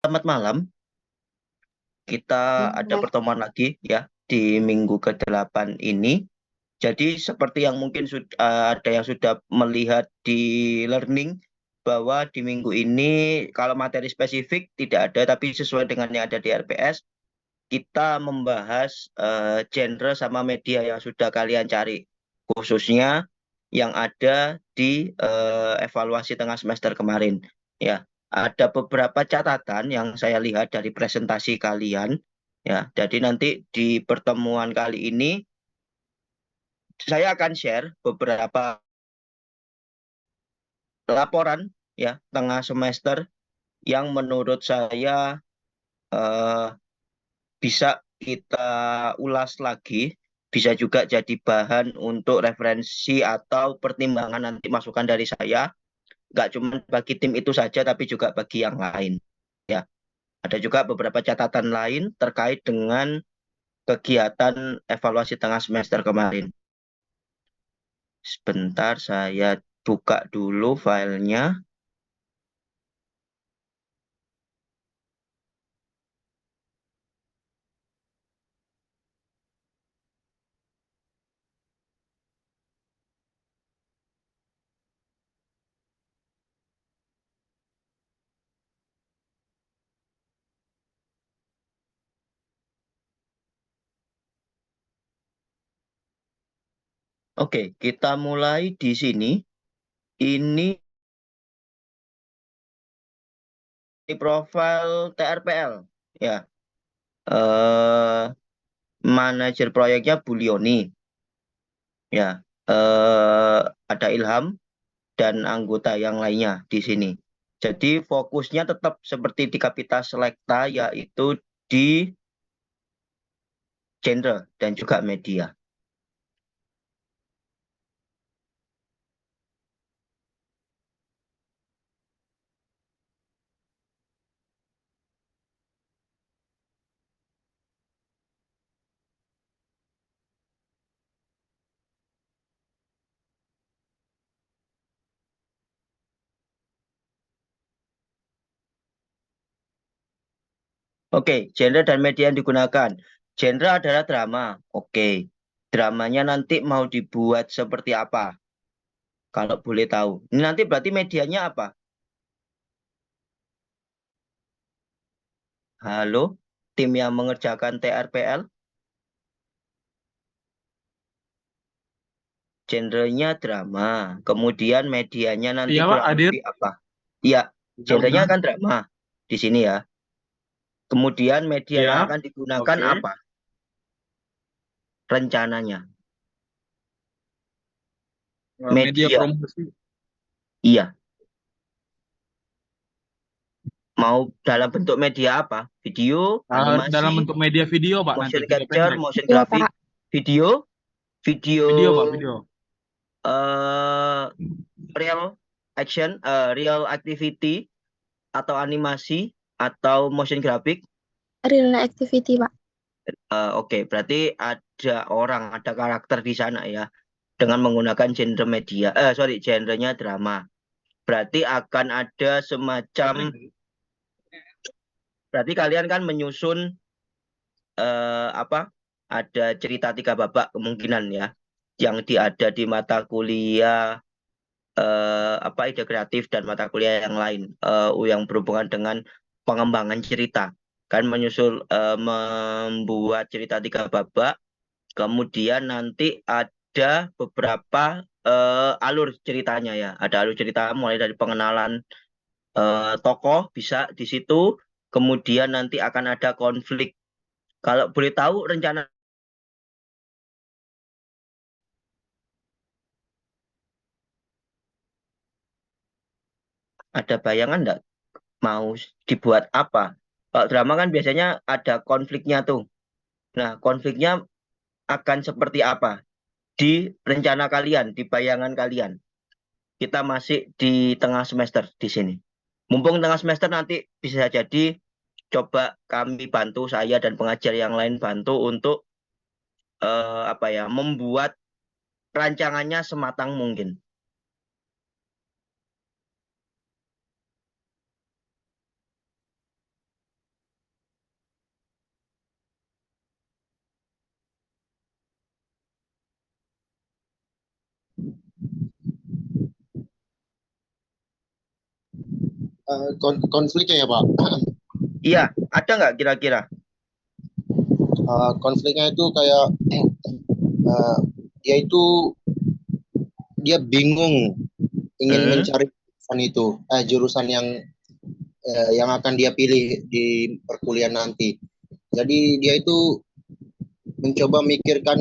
Selamat malam, kita ada Nah, pertemuan lagi ya di minggu ke-8 ini. Jadi seperti yang mungkin ada yang sudah melihat di learning bahwa di minggu ini kalau materi spesifik tidak ada, tapi sesuai dengan yang ada di RPS, kita membahas genre sama media yang sudah kalian cari, khususnya yang ada di evaluasi tengah semester kemarin. Ya, ada beberapa catatan yang saya lihat dari presentasi kalian. Ya, jadi nanti di pertemuan kali ini saya akan share beberapa laporan ya tengah semester yang menurut saya eh, bisa kita ulas lagi, bisa juga jadi bahan untuk referensi atau pertimbangan nanti masukan dari saya, nggak cuma bagi tim itu saja, tapi juga bagi yang lain. Ya, ada juga beberapa catatan lain terkait dengan kegiatan evaluasi tengah semester kemarin. Sebentar, saya buka dulu filenya. Oke, kita mulai di sini. Ini profil TRPL. Ya, eh, manajer proyeknya Bulioni. Ya, ada Ilham dan anggota yang lainnya di sini. Jadi fokusnya tetap seperti di Kapita Selekta, yaitu di genre dan juga media. Oke, genre dan media yang digunakan. Genre adalah drama. Oke, dramanya nanti mau dibuat seperti apa? Kalau boleh tahu. Ini nanti berarti medianya apa? Halo, tim yang mengerjakan TRPL. Genrenya drama. Kemudian medianya nanti Iya Pak, kurang hadir. lebih apa? Iya, Ya genrenya udah. kan drama di sini ya. Kemudian media yang Ya, akan digunakan oke. apa? Rencananya. Media Media. promosi. Iya. Mau dalam bentuk media apa? Video, animasi, Dalam bentuk media video Pak nanti, motion video capture, pendek. motion iya graphic, Pak. video, video Video Pak, video. eh real action, real activity atau animasi atau motion graphic. Real activity Pak. Oke, berarti ada orang, ada karakter di sana ya, dengan menggunakan genre media, sorry, genrenya drama. Berarti akan ada semacam, berarti kalian kan menyusun apa? Ada cerita 3 babak kemungkinan ya, yang ada di mata kuliah apa ide kreatif dan mata kuliah yang lain yang berhubungan dengan pengembangan cerita. Kan membuat cerita 3 babak. Kemudian nanti ada beberapa alur ceritanya ya. Ada alur cerita mulai dari pengenalan tokoh bisa di situ. Kemudian nanti akan ada konflik. Kalau boleh tahu rencana ada bayangan nggak mau dibuat apa? Kalau drama kan biasanya ada konfliknya tuh. Nah, konfliknya akan seperti apa di rencana kalian, di bayangan kalian? Kita masih di tengah semester di sini. Mumpung tengah semester nanti bisa jadi coba kami bantu, saya dan pengajar yang lain bantu untuk apa ya, membuat rancangannya sematang mungkin. konfliknya ya Pak. Iya, ada nggak kira-kira? Konfliknya itu kayak eh, dia itu dia bingung ingin Hmm, mencari jurusan yang akan dia pilih di perkuliahan nanti. Jadi dia itu mencoba mikirkan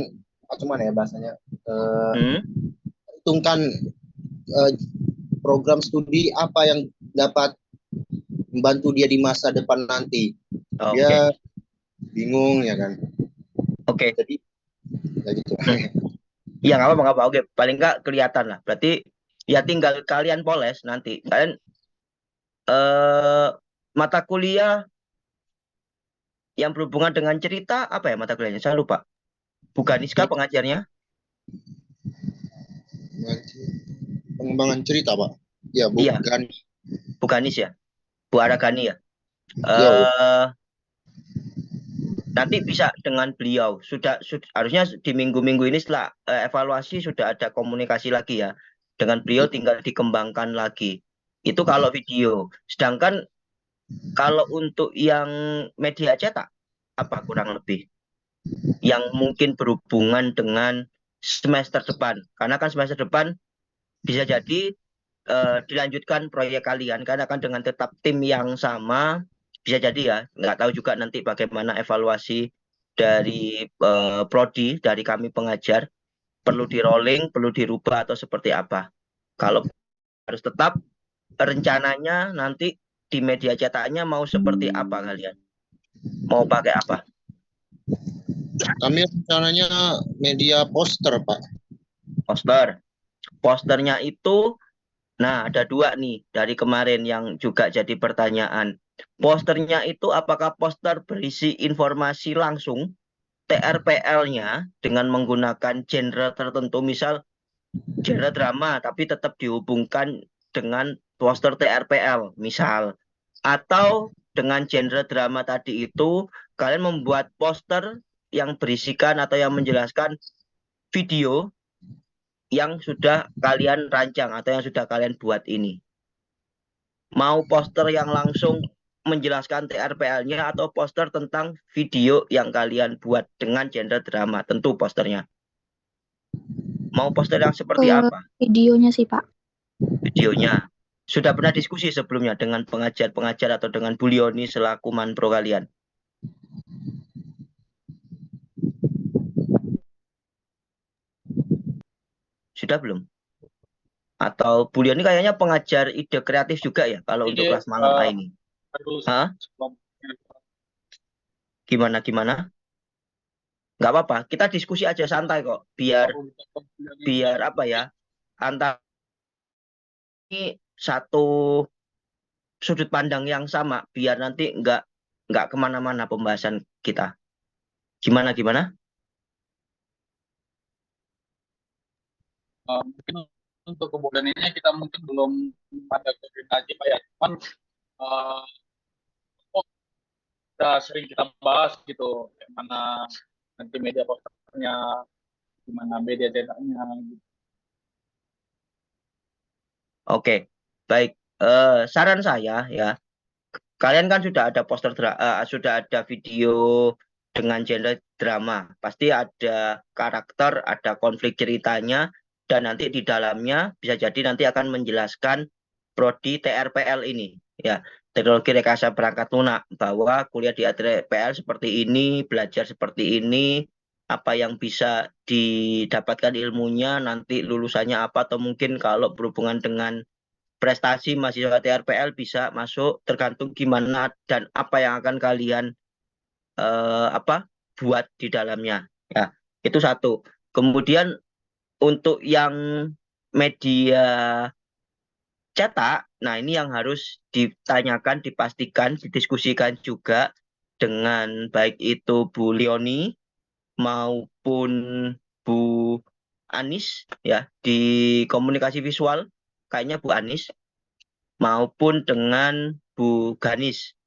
gimana ya bahasanya, hmm, hitungkan eh, program studi apa yang dapat membantu dia di masa depan nanti. oke, Dia bingung ya kan. oke. Jadi ya gitu. Hmm. Ya nggak apa-apa. Oke, paling nggak kelihatan lah. Berarti ya tinggal kalian poles nanti. Kalian eh mata kuliah yang berhubungan dengan cerita apa ya mata kuliahnya? Saya lupa. Bukan Niska pengajarnya? Pengembangan cerita Pak. Ya Iya, bukan. bukan Nis ya. Bu Aragani ya. Yo. eh Nanti bisa dengan beliau. Harusnya di minggu-minggu ini setelah evaluasi sudah ada komunikasi lagi ya. Dengan beliau tinggal dikembangkan lagi. Itu kalau video. Sedangkan kalau untuk yang media cetak apa kurang lebih yang mungkin berhubungan dengan semester depan. Karena kan semester depan bisa jadi dilanjutkan proyek kalian karena kan dengan tetap tim yang sama bisa jadi ya nggak tahu juga nanti bagaimana evaluasi dari prodi dari kami pengajar perlu di rolling perlu dirubah atau seperti apa kalau harus tetap rencananya nanti di media cetaknya mau seperti apa kalian mau pakai apa Kami rencananya media poster Pak. posternya itu. Nah, ada dua nih dari kemarin yang juga jadi pertanyaan. Posternya itu apakah poster berisi informasi langsung TRPL-nya dengan menggunakan genre tertentu, misal genre drama, tapi tetap dihubungkan dengan poster TRPL, misal. Atau dengan genre drama tadi itu, kalian membuat poster yang berisikan atau yang menjelaskan video yang sudah kalian rancang atau yang sudah kalian buat ini. Mau poster yang langsung menjelaskan TRPL-nya atau poster tentang video yang kalian buat dengan genre drama, tentu posternya. Mau poster yang seperti apa? Videonya sih, Pak. Videonya. Sudah pernah diskusi sebelumnya dengan pengajar-pengajar atau dengan Bu Lioni selaku manpro kalian? Sudah belum? Atau Bu Lioni kayaknya pengajar ide kreatif juga ya kalau untuk kelas malam A ini? Harus Hah? Gimana? Nggak apa-apa, kita diskusi aja santai kok. Biar apa ya, antara ini satu sudut pandang yang sama, biar nanti nggak kemana-mana pembahasan kita. Gimana? mungkin untuk kemudian ini kita mungkin belum ada koordinasi Pak ya. Cuman uh, udah sering kita bahas gitu, mana nanti media posternya, gimana media cetaknya. Gitu. Oke, baik. Saran saya ya, kalian kan sudah ada sudah ada video dengan genre drama. Pasti ada karakter, ada konflik ceritanya, dan nanti di dalamnya bisa jadi nanti akan menjelaskan prodi TRPL ini. Ya, teknologi rekayasa perangkat lunak bahwa kuliah di TRPL seperti ini, belajar seperti ini, apa yang bisa didapatkan ilmunya, nanti lulusannya apa, atau mungkin kalau berhubungan dengan prestasi mahasiswa TRPL bisa masuk tergantung gimana dan apa yang akan kalian buat di dalamnya ya itu satu kemudian untuk yang media cetak nah ini yang harus ditanyakan dipastikan didiskusikan juga dengan baik itu Bu Leoni maupun Bu Anis ya di komunikasi visual kayaknya Bu Anis maupun dengan Bu Ganis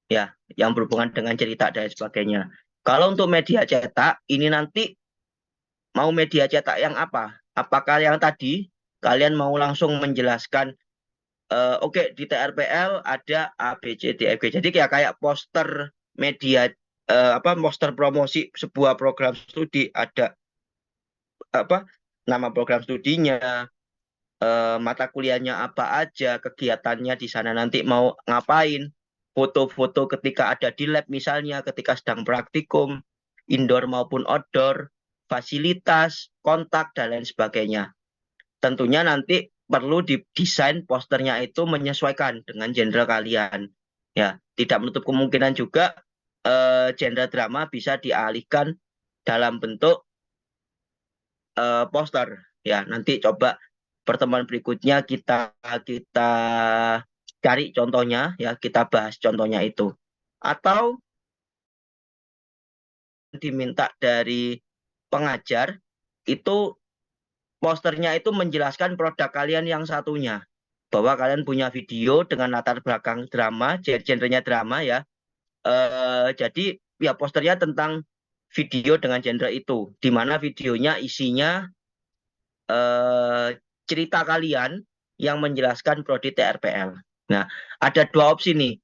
ya yang berhubungan dengan cerita dan sebagainya. Kalau untuk media cetak ini nanti mau media cetak yang apa? Apakah yang tadi kalian mau langsung menjelaskan Oke, di TRPL ada A, B, C, D, F, G. Jadi kayak poster media, poster promosi sebuah program studi, ada nama program studinya, mata kuliahnya apa aja, kegiatannya di sana nanti mau ngapain, foto-foto ketika ada di lab misalnya, ketika sedang praktikum, indoor maupun outdoor, fasilitas, kontak, dan lain sebagainya. Tentunya nanti perlu didesain posternya itu menyesuaikan dengan genre kalian. Ya, tidak menutup kemungkinan juga genre drama bisa dialihkan dalam bentuk poster. Ya, nanti coba pertemuan berikutnya kita cari contohnya, ya kita bahas contohnya itu. Atau diminta dari pengajar itu posternya itu menjelaskan produk kalian yang satunya, bahwa kalian punya video dengan latar belakang drama, genrenya drama ya. Jadi ya posternya tentang video dengan genre itu, di mana videonya isinya cerita kalian yang menjelaskan prodi TRPL. Nah, ada dua opsi nih.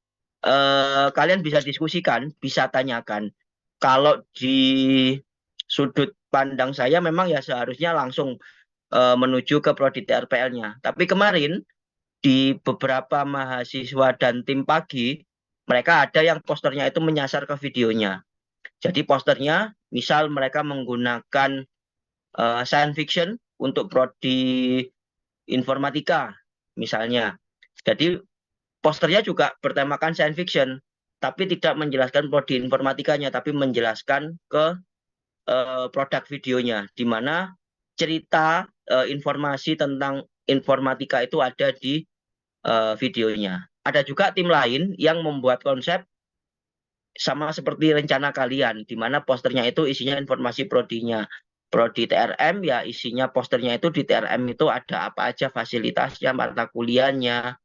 Kalian bisa diskusikan, bisa tanyakan. Kalau di sudut pandang saya memang ya seharusnya langsung menuju ke prodi TRPL-nya. Tapi kemarin di beberapa mahasiswa dan tim pagi, mereka ada yang posternya itu menyasar ke videonya. Jadi posternya, misal mereka menggunakan science fiction untuk prodi informatika, misalnya. Jadi posternya juga bertemakan science fiction, tapi tidak menjelaskan prodi informatikanya, tapi menjelaskan ke produk videonya, di mana cerita informasi tentang informatika itu ada di videonya. Ada juga tim lain yang membuat konsep sama seperti rencana kalian, di mana posternya itu isinya informasi prodinya. Prodi TRM ya isinya posternya itu di TRM itu ada apa aja fasilitasnya, mata kuliahnya,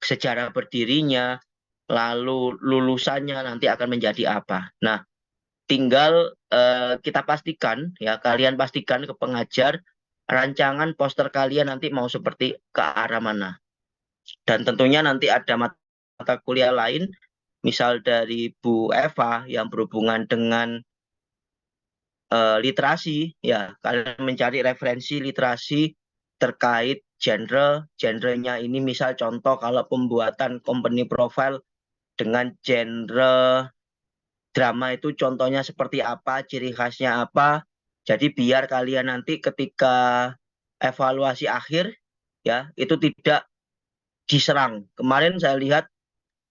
sejarah berdirinya, lalu lulusannya nanti akan menjadi apa. Nah, tinggal kita pastikan ya, kalian pastikan ke pengajar rancangan poster kalian nanti mau seperti ke arah mana. Dan tentunya nanti ada mata kuliah lain, misal dari Bu Eva yang berhubungan dengan literasi, ya kalian mencari referensi literasi terkait genrenya ini, misal contoh kalau pembuatan company profile dengan genre drama itu contohnya seperti apa, ciri khasnya apa. Jadi biar kalian nanti ketika evaluasi akhir ya itu tidak diserang. Kemarin saya lihat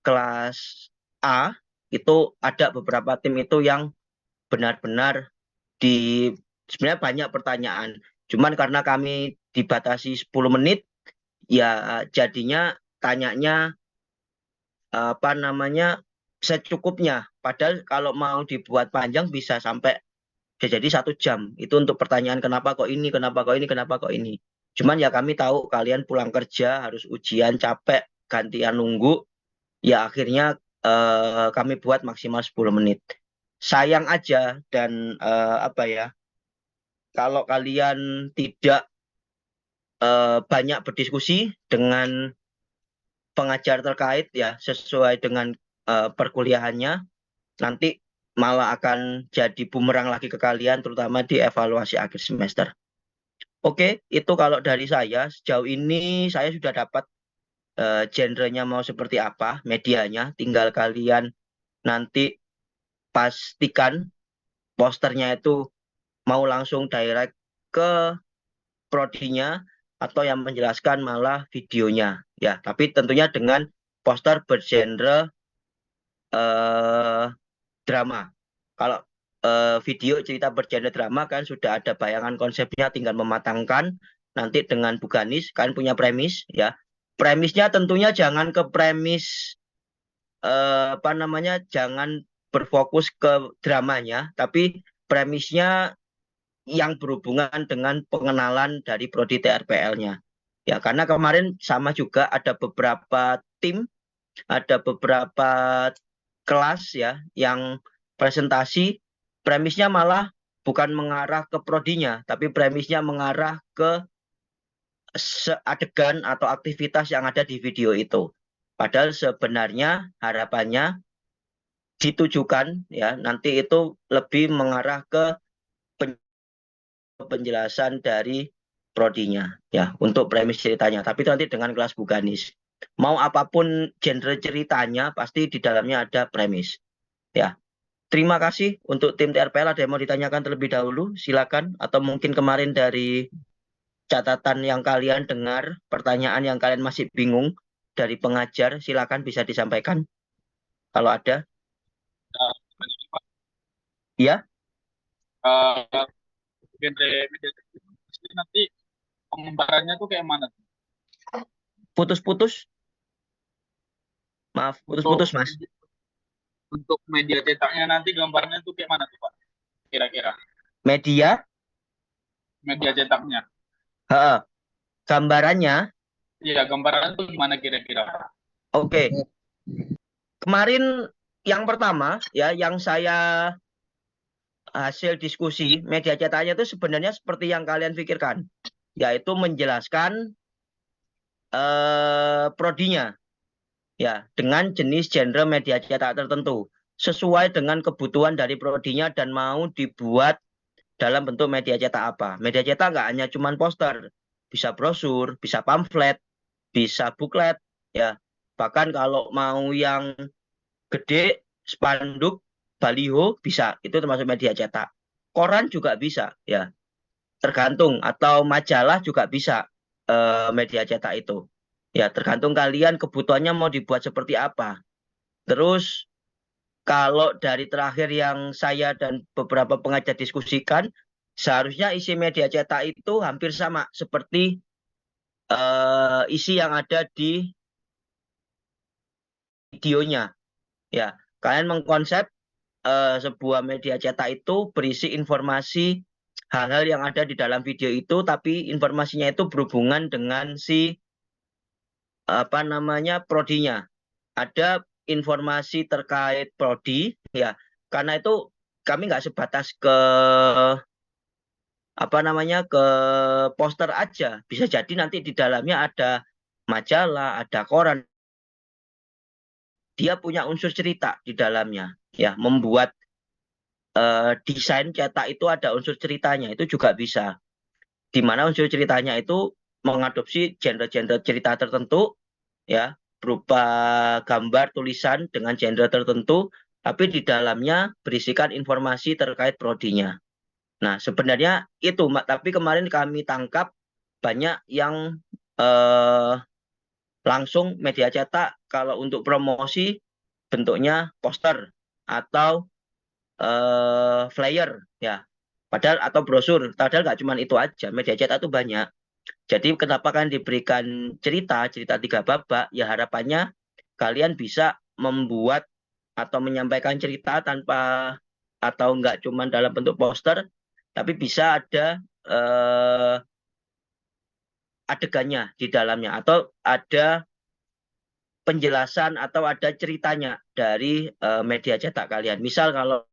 kelas A itu ada beberapa tim itu yang benar-benar sebenarnya banyak pertanyaan. Cuman karena kami dibatasi 10 menit, ya jadinya tanyanya secukupnya. Padahal kalau mau dibuat panjang bisa jadi 1 jam. Itu untuk pertanyaan kenapa kok ini, kenapa kok ini, kenapa kok ini. Cuman ya kami tahu kalian pulang kerja harus ujian, capek, gantian nunggu. Ya akhirnya kami buat maksimal 10 menit. Sayang aja dan kalau kalian tidak banyak berdiskusi dengan pengajar terkait ya sesuai dengan perkuliahannya, nanti malah akan jadi bumerang lagi ke kalian, terutama di evaluasi akhir semester. Oke, itu kalau dari saya. Sejauh ini saya sudah dapat genrenya mau seperti apa, medianya. Tinggal kalian nanti pastikan posternya itu mau langsung direct ke prodinya atau yang menjelaskan malah videonya. Ya, tapi tentunya dengan poster bergenre drama. Kalau video cerita bergenre drama kan sudah ada bayangan konsepnya, tinggal mematangkan. Nanti dengan Bu Ganis kan punya premis ya. Premisnya tentunya jangan ke premis jangan berfokus ke dramanya, tapi premisnya yang berhubungan dengan pengenalan dari prodi TRPL-nya. Ya, karena kemarin sama juga ada beberapa tim, ada beberapa kelas ya yang presentasi premisnya malah bukan mengarah ke prodinya, tapi premisnya mengarah ke adegan atau aktivitas yang ada di video itu. Padahal sebenarnya harapannya ditujukan ya nanti itu lebih mengarah ke penjelasan dari prodinya ya untuk premis ceritanya. Tapi itu nanti dengan kelas Buganis. Mau apapun genre ceritanya pasti di dalamnya ada premis. Ya. Terima kasih untuk tim TRPL. Ada yang mau ditanyakan terlebih dahulu? Silakan. Atau mungkin kemarin dari catatan yang kalian dengar, pertanyaan yang kalian masih bingung dari pengajar, silakan bisa disampaikan. Kalau ada. Ya. Genre media cetak nanti penggambarannya tuh kayak mana? Putus-putus. Maaf, putus-putus Mas. Untuk media cetaknya nanti gambarnya tuh kayak mana tuh Pak? Kira-kira. Media cetaknya. Gambarannya. Iya, gambarannya tuh gimana kira-kira? Oke. Kemarin yang pertama ya yang saya hasil diskusi media cetaknya itu sebenarnya seperti yang kalian pikirkan, yaitu menjelaskan prodinya ya dengan jenis genre media cetak tertentu sesuai dengan kebutuhan dari prodinya dan mau dibuat dalam bentuk media cetak apa. Media cetak nggak hanya cuman poster, bisa brosur, bisa pamflet, bisa buklet ya. Bahkan kalau mau yang gede, spanduk, baliho bisa, itu termasuk media cetak. Koran juga bisa ya, tergantung, atau majalah juga bisa media cetak itu. Ya, tergantung kalian kebutuhannya mau dibuat seperti apa. Terus kalau dari terakhir yang saya dan beberapa pengajar diskusikan, seharusnya isi media cetak itu hampir sama seperti isi yang ada di videonya. Ya, kalian mengkonsep sebuah media cetak itu berisi informasi hal-hal yang ada di dalam video itu, tapi informasinya itu berhubungan dengan si prodinya. Ada informasi terkait prodi ya, karena itu kami nggak sebatas ke ke poster aja, bisa jadi nanti di dalamnya ada majalah, ada koran, dia punya unsur cerita di dalamnya ya, membuat desain cetak itu ada unsur ceritanya, itu juga bisa, di mana unsur ceritanya itu mengadopsi genre-genre cerita tertentu ya, berupa gambar, tulisan dengan genre tertentu, tapi di dalamnya berisikan informasi terkait prodinya. Nah, sebenarnya itu, tapi kemarin kami tangkap banyak yang langsung media cetak kalau untuk promosi bentuknya poster atau flyer ya. Padahal atau brosur, padahal nggak cuma itu aja, media cetak itu banyak. Jadi kenapa kan diberikan cerita 3 babak, ya harapannya kalian bisa membuat atau menyampaikan cerita tanpa, atau nggak cuma dalam bentuk poster, tapi bisa ada adegannya di dalamnya, atau ada penjelasan atau ada ceritanya dari media cetak kalian. Misal kalau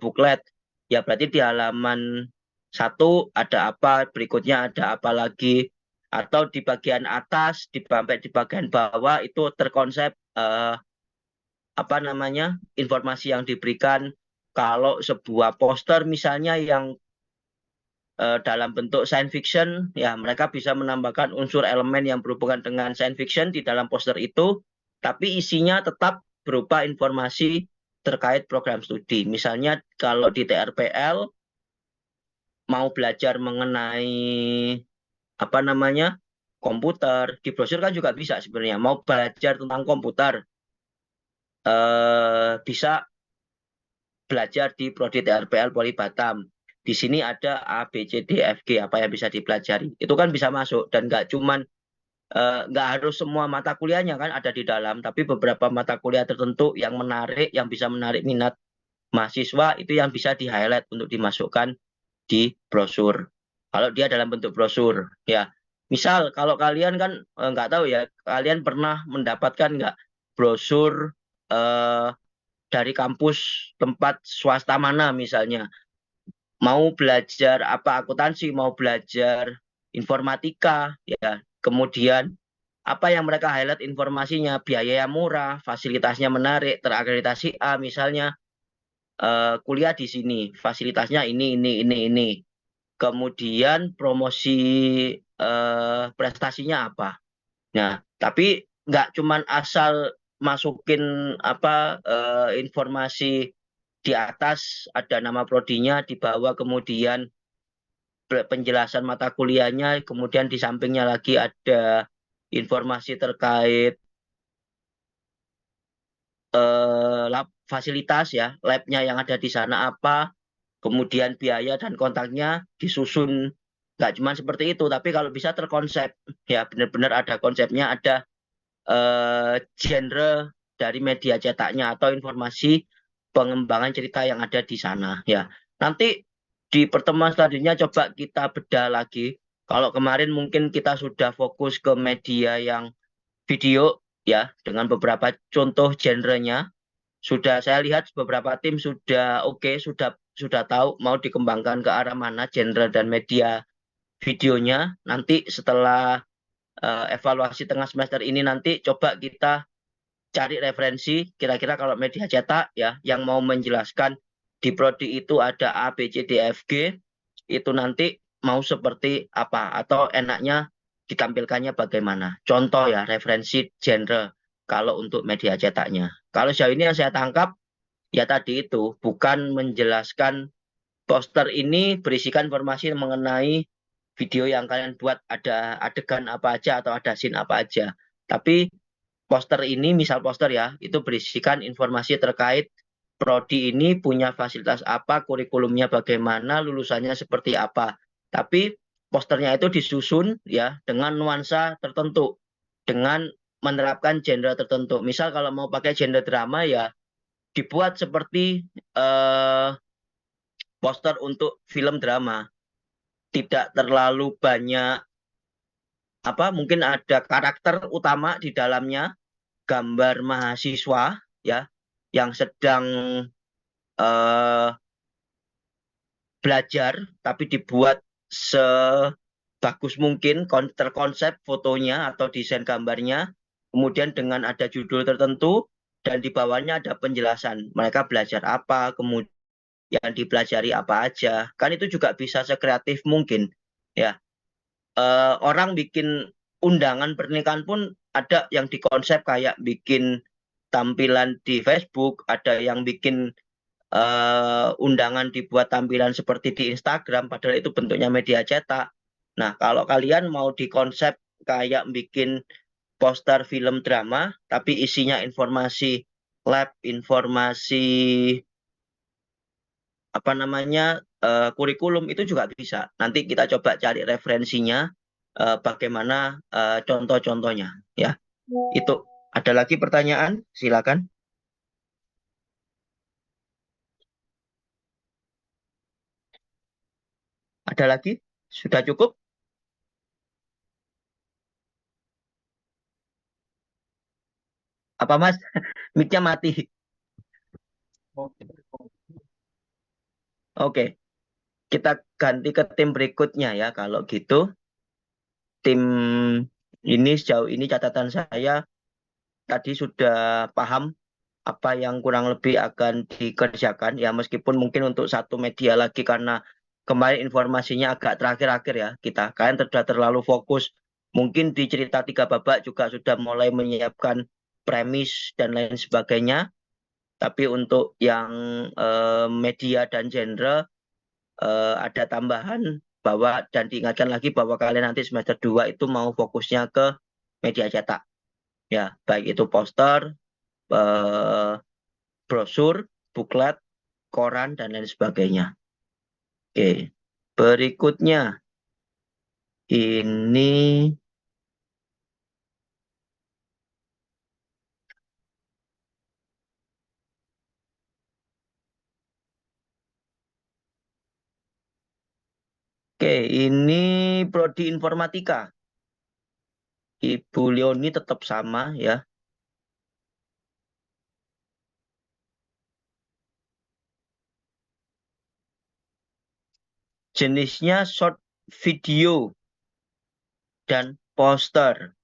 buklet, ya berarti di halaman 1 ada apa, berikutnya ada apa lagi, atau di bagian atas, di bagian bawah itu terkonsep informasi yang diberikan. Kalau sebuah poster misalnya yang dalam bentuk science fiction, ya mereka bisa menambahkan unsur elemen yang berhubungan dengan science fiction di dalam poster itu, tapi isinya tetap berupa informasi terkait program studi. Misalnya kalau di TRPL mau belajar mengenai komputer, di brosur kan juga bisa sebenarnya. Mau belajar tentang komputer, bisa belajar di Prodi TRPL Poli Batam. Di sini ada A, B, C, D, F, G, apa yang bisa dipelajari. Itu kan bisa masuk, dan nggak harus semua mata kuliahnya kan ada di dalam, tapi beberapa mata kuliah tertentu yang menarik, yang bisa menarik minat mahasiswa, itu yang bisa di-highlight untuk dimasukkan di brosur. Kalau dia dalam bentuk brosur, ya. Misal kalau kalian kan nggak tahu ya, kalian pernah mendapatkan nggak brosur dari kampus tempat swasta mana misalnya, mau belajar akuntansi, mau belajar informatika, ya kemudian apa yang mereka highlight informasinya, biaya yang murah, fasilitasnya menarik, terakreditasi A misalnya, kuliah di sini, fasilitasnya ini. Kemudian promosi prestasinya apa. Nah, tapi nggak cuman asal masukin informasi di atas ada nama prodinya, di bawah kemudian penjelasan mata kuliahnya, kemudian di sampingnya lagi ada informasi terkait fasilitas ya, labnya yang ada di sana apa, kemudian biaya dan kontaknya disusun. Nggak cuma seperti itu, tapi kalau bisa terkonsep ya, benar-benar ada konsepnya, ada genre dari media cetaknya atau informasi pengembangan cerita yang ada di sana ya. Nanti di pertemuan selanjutnya coba kita bedah lagi. Kalau kemarin mungkin kita sudah fokus ke media yang video ya, dengan beberapa contoh genrenya. Sudah saya lihat beberapa tim sudah oke, sudah tahu mau dikembangkan ke arah mana genre dan media videonya. Nanti setelah evaluasi tengah semester ini nanti coba kita cari referensi kira-kira kalau media cetak ya yang mau menjelaskan di prodi itu ada A, B, C, D, F, G itu nanti mau seperti apa atau enaknya ditampilkannya bagaimana. Contoh ya referensi genre kalau untuk media cetaknya. Kalau sejauh ini yang saya tangkap ya tadi itu bukan menjelaskan poster ini berisikan informasi mengenai video yang kalian buat ada adegan apa aja atau ada scene apa aja. Tapi poster ini, misal poster ya, itu berisikan informasi terkait prodi ini punya fasilitas apa, kurikulumnya bagaimana, lulusannya seperti apa. Tapi posternya itu disusun ya dengan nuansa tertentu, dengan menerapkan genre tertentu. Misal kalau mau pakai genre drama ya dibuat seperti poster untuk film drama. Tidak terlalu banyak mungkin ada karakter utama di dalamnya, gambar mahasiswa ya yang sedang belajar tapi dibuat sebagus mungkin, terkonsep fotonya atau desain gambarnya, kemudian dengan ada judul tertentu dan di bawahnya ada penjelasan mereka belajar apa, kemudian yang dipelajari apa aja. Kan itu juga bisa sekreatif mungkin ya. Orang bikin undangan pernikahan pun ada yang dikonsep kayak bikin tampilan di Facebook, ada yang bikin undangan dibuat tampilan seperti di Instagram, padahal itu bentuknya media cetak. Nah, kalau kalian mau dikonsep kayak bikin poster film drama, tapi isinya informasi lab, informasi kurikulum itu juga bisa. Nanti kita coba cari referensinya, bagaimana contoh-contohnya ya. Itu ada lagi pertanyaan? Silakan. Ada lagi? Sudah cukup? Apa Mas? Mic-nya mati. Oke. Kita ganti ke tim berikutnya ya. Kalau gitu, tim ini sejauh ini catatan saya tadi sudah paham apa yang kurang lebih akan dikerjakan ya, meskipun mungkin untuk satu media lagi karena kemarin informasinya agak terakhir-akhir ya kita. Kalian sudah terlalu fokus. Mungkin di cerita 3 babak juga sudah mulai menyiapkan premis dan lain sebagainya. Tapi untuk yang media dan genre ada tambahan bahwa dan diingatkan lagi bahwa kalian nanti semester 2 itu mau fokusnya ke media cetak. Ya, baik itu poster, eh, brosur, buklet, koran, dan lain sebagainya. Oke, berikutnya ini ini prodi informatika. Ibu Leoni tetap sama ya. Jenisnya short video dan poster.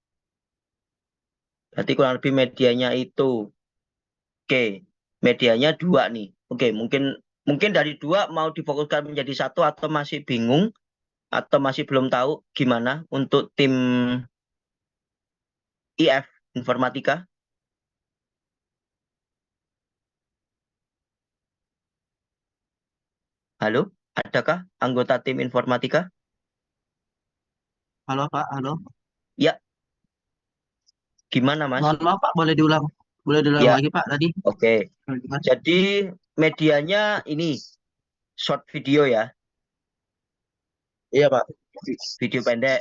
Berarti kurang lebih medianya itu. Oke, medianya 2 nih. Oke, mungkin dari 2 mau difokuskan menjadi 1 atau masih bingung atau masih belum tahu gimana untuk tim IF Informatika. Halo, adakah anggota tim Informatika? Halo Pak, halo. Ya, gimana Mas? Mohon maaf Pak, boleh diulang? Boleh diulang Ya. lagi Pak tadi? Oke, jadi medianya ini short video ya, Iya Pak. video pendek.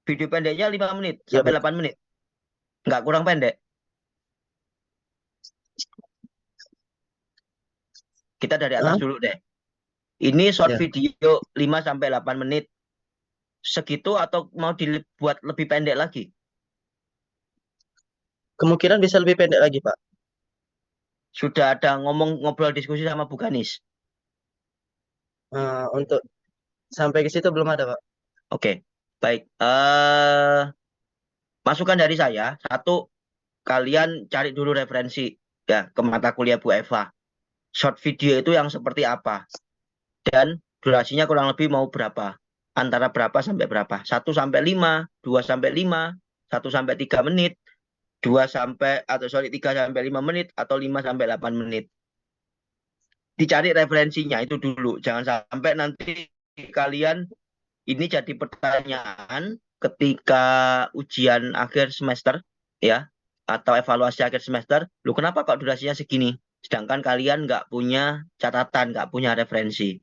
Video pendeknya 5 menit Iya, sampai Pak. 8 menit. Nggak kurang pendek. Kita dari atas Hah? dulu deh. Ini short Ya. video 5 sampai 8 menit. Segitu atau mau dibuat lebih pendek lagi? Kemungkinan bisa lebih pendek lagi Pak. Sudah ada ngobrol diskusi sama Bu Ganis? Untuk sampai ke situ belum ada Pak. Oke, baik. Masukan dari saya, 1, kalian cari dulu referensi ya ke mata kuliah Bu Eva. Short video itu yang seperti apa? Dan durasinya kurang lebih mau berapa? Antara berapa sampai berapa? 1 sampai 5, 2 sampai 5, 1 sampai 3 menit, 3 sampai 5 menit, atau 5 sampai 8 menit. Dicari referensinya itu dulu. Jangan sampai nanti kalian ini jadi pertanyaan ketika ujian akhir semester ya, atau evaluasi akhir semester. Loh, kenapa kok durasinya segini? Sedangkan kalian nggak punya catatan, nggak punya referensi.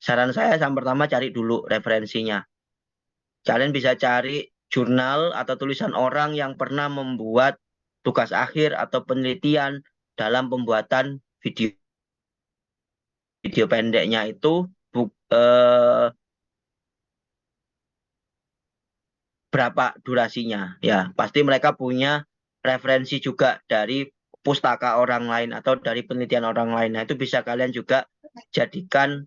Saran saya yang pertama cari dulu referensinya. Kalian bisa cari jurnal atau tulisan orang yang pernah membuat tugas akhir atau penelitian dalam pembuatan video pendeknya itu berapa durasinya. Ya, pasti mereka punya referensi juga dari pustaka orang lain atau dari penelitian orang lain. Nah, itu bisa kalian juga jadikan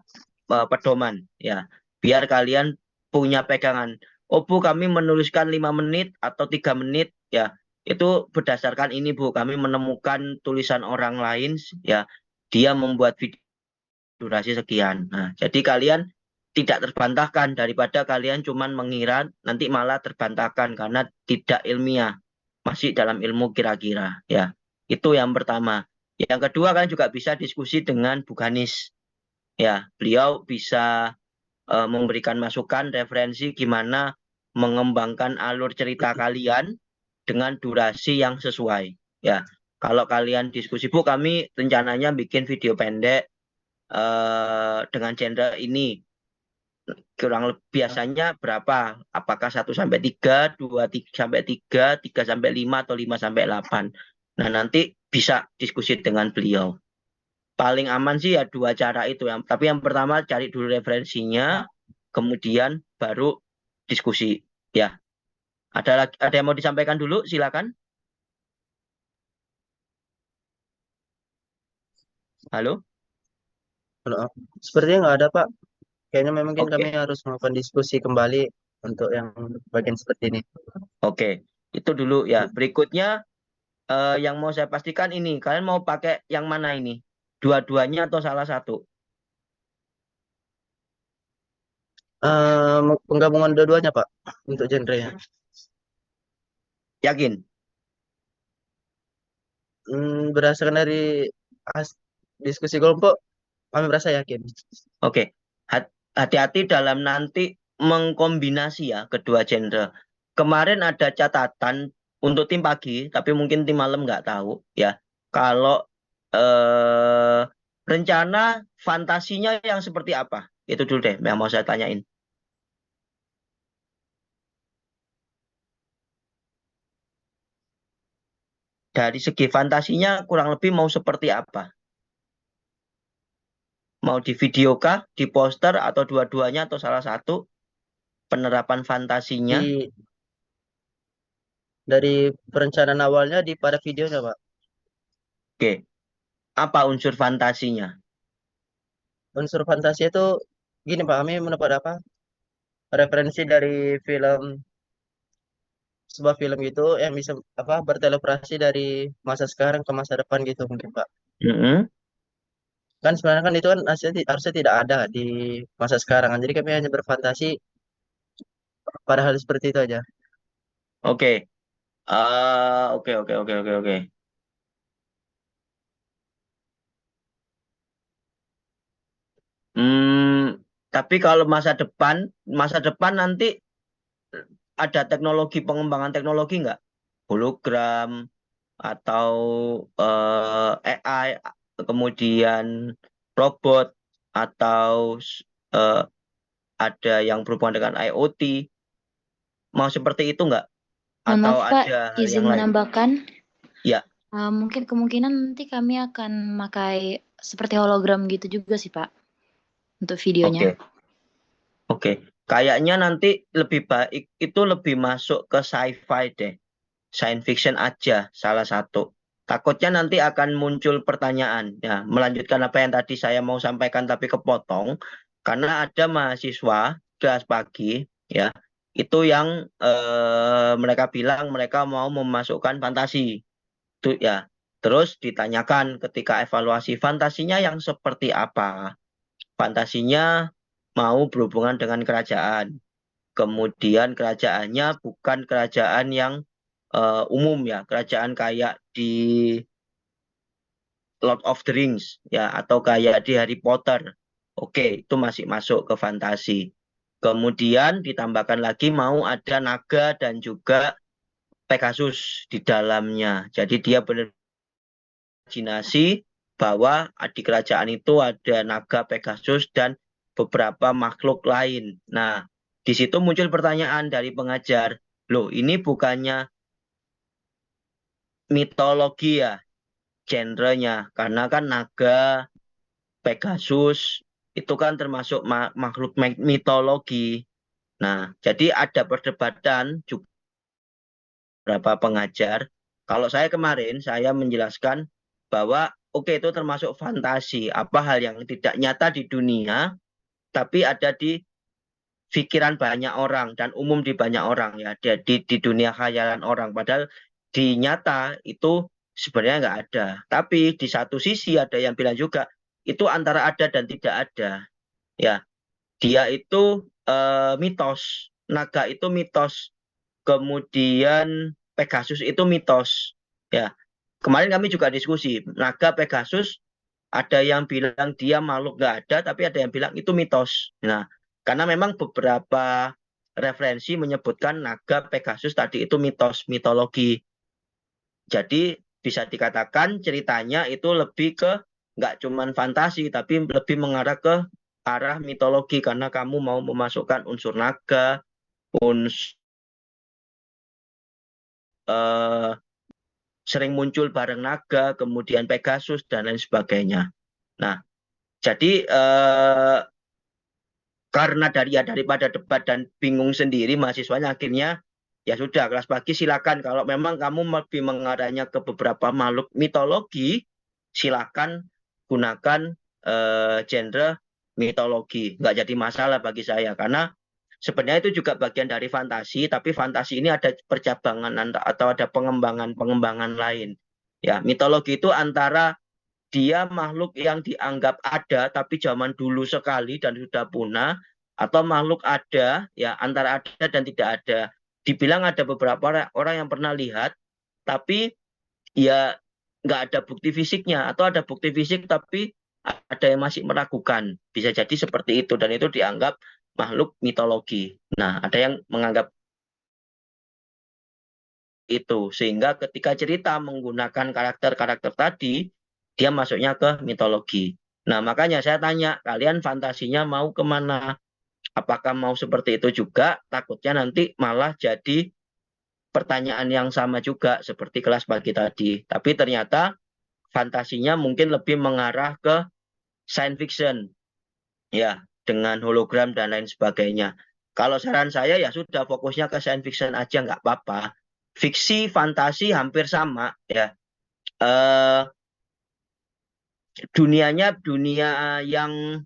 pedoman ya. Biar kalian punya pegangan. Oh Bu, kami menuliskan 5 menit atau 3 menit ya. Itu berdasarkan ini Bu, kami menemukan tulisan orang lain ya. Dia membuat video durasi sekian. Nah, jadi kalian tidak terbantahkan daripada kalian cuman mengira nanti malah terbantahkan karena tidak ilmiah, masih dalam ilmu kira-kira ya. Itu yang pertama. Yang kedua, kalian juga bisa diskusi dengan Bu Ganis ya. Beliau bisa memberikan masukan referensi gimana mengembangkan alur cerita kalian dengan durasi yang sesuai ya. Kalau kalian diskusi, Bu, kami rencananya bikin video pendek dengan genre ini, kurang lebih biasanya berapa? Apakah 1 sampai 3, 2 sampai 3, 3 sampai 5, atau 5 sampai 8. Nah, nanti bisa diskusi dengan beliau. Paling aman sih ya 2 cara itu. Tapi yang pertama cari dulu referensinya, kemudian baru diskusi. Ya. Ada yang mau disampaikan dulu? Silakan. Halo? Halo. Sepertinya nggak ada Pak. Kayaknya memang Oke. kami harus melakukan diskusi kembali untuk yang bagian seperti ini. Oke, itu dulu ya. Berikutnya yang mau saya pastikan ini, kalian mau pakai yang mana ini? Dua-duanya atau salah satu? Penggabungan dua-duanya Pak untuk genre-nya. Yakin? Berdasarkan dari diskusi kelompok, kami merasa yakin. Oke. Hati-hati dalam nanti mengkombinasi ya kedua genre. Kemarin ada catatan untuk tim pagi, tapi mungkin tim malam nggak tahu ya. Kalau rencana fantasinya yang seperti apa? Itu dulu deh yang mau saya tanyain. Dari segi fantasinya kurang lebih mau seperti apa? Mau di video kah, di poster, atau dua-duanya, atau salah satu? Penerapan fantasinya? Dari perencanaan awalnya pada videonya Pak. Oke. Apa unsur fantasinya? Unsur fantasi itu gini Pak, kami mendapat referensi dari film sebuah film gitu yang bisa berteleporasi dari masa sekarang ke masa depan gitu mungkin Pak. Mm-mm. Kan sebenarnya kan itu kan harusnya tidak ada di masa sekarang kan. Jadi kami hanya berfantasi pada hal seperti itu aja. Oke. Oke, oke, oke, oke, oke. Hmm, tapi kalau masa depan nanti ada teknologi pengembangan teknologi nggak? Hologram atau AI, kemudian robot atau eh, ada yang berhubungan dengan IoT, mau seperti itu nggak? Mohon Atau maaf Pak, ada hal yang izin lain? menambahkan. Ya, Mungkin kemungkinan nanti kami akan memakai seperti hologram gitu juga sih Pak untuk videonya. oke, oke. Kayaknya nanti lebih baik itu lebih masuk ke sci-fi deh. Science fiction aja salah satu. Takutnya nanti akan muncul pertanyaan. Ya, melanjutkan apa yang tadi saya mau sampaikan tapi kepotong. Karena ada mahasiswa kelas pagi, ya, itu yang mereka bilang mereka mau memasukkan fantasi. Itu ya. Terus ditanyakan ketika evaluasi fantasinya yang seperti apa. Fantasinya mau berhubungan dengan kerajaan. Kemudian kerajaannya bukan kerajaan yang umum ya, kerajaan kayak di Lord of the Rings ya, atau kayak di Harry Potter. Oke, itu masih masuk ke fantasi. Kemudian ditambahkan lagi mau ada naga dan juga Pegasus di dalamnya. Jadi dia berimajinasi bahwa di kerajaan itu ada naga, Pegasus, dan beberapa makhluk lain. Nah, di situ muncul pertanyaan dari pengajar, loh ini bukannya mitologi ya genrenya, karena kan naga, Pegasus itu kan termasuk makhluk mitologi. Nah, jadi ada perdebatan juga beberapa pengajar. Kalau saya kemarin saya menjelaskan bahwa oke itu termasuk fantasi, apa hal yang tidak nyata di dunia tapi ada di pikiran banyak orang dan umum di banyak orang ya, di dunia khayalan orang. Padahal di nyata itu sebenarnya nggak ada. Tapi di satu sisi ada yang bilang juga itu antara ada dan tidak ada. Ya, dia itu mitos, naga itu mitos, kemudian Pegasus itu mitos. Ya, kemarin kami juga diskusi naga Pegasus. Ada yang bilang dia makhluk nggak ada, tapi ada yang bilang itu mitos. Nah, karena memang beberapa referensi menyebutkan naga Pegasus tadi itu mitos, mitologi. Jadi bisa dikatakan ceritanya itu lebih ke nggak cuman fantasi, tapi lebih mengarah ke arah mitologi karena kamu mau memasukkan unsur naga, unsur sering muncul bareng naga, kemudian Pegasus dan lain sebagainya. Nah, jadi karena daripada debat dan bingung sendiri mahasiswanya akhirnya ya sudah kelas pagi silakan kalau memang kamu lebih mengarahnya ke beberapa makhluk mitologi silakan gunakan genre mitologi nggak jadi masalah bagi saya karena sebenarnya itu juga bagian dari fantasi tapi fantasi ini ada percabangan atau ada pengembangan lain ya mitologi itu antara dia makhluk yang dianggap ada tapi zaman dulu sekali dan sudah punah atau makhluk ada ya antara ada dan tidak ada. Dibilang ada beberapa orang yang pernah lihat tapi ya nggak ada bukti fisiknya atau ada bukti fisik tapi ada yang masih meragukan. Bisa jadi seperti itu dan itu dianggap makhluk mitologi. Nah, ada yang menganggap itu sehingga ketika cerita menggunakan karakter-karakter tadi dia masuknya ke mitologi. Nah makanya saya tanya kalian fantasinya mau kemana? Apakah mau seperti itu juga? Takutnya nanti malah jadi pertanyaan yang sama juga seperti kelas pagi tadi. Tapi ternyata fantasinya mungkin lebih mengarah ke science fiction ya dengan hologram dan lain sebagainya. Kalau saran saya ya sudah fokusnya ke science fiction aja nggak apa-apa. Fiksi, fantasi hampir sama ya. Eh, dunianya dunia yang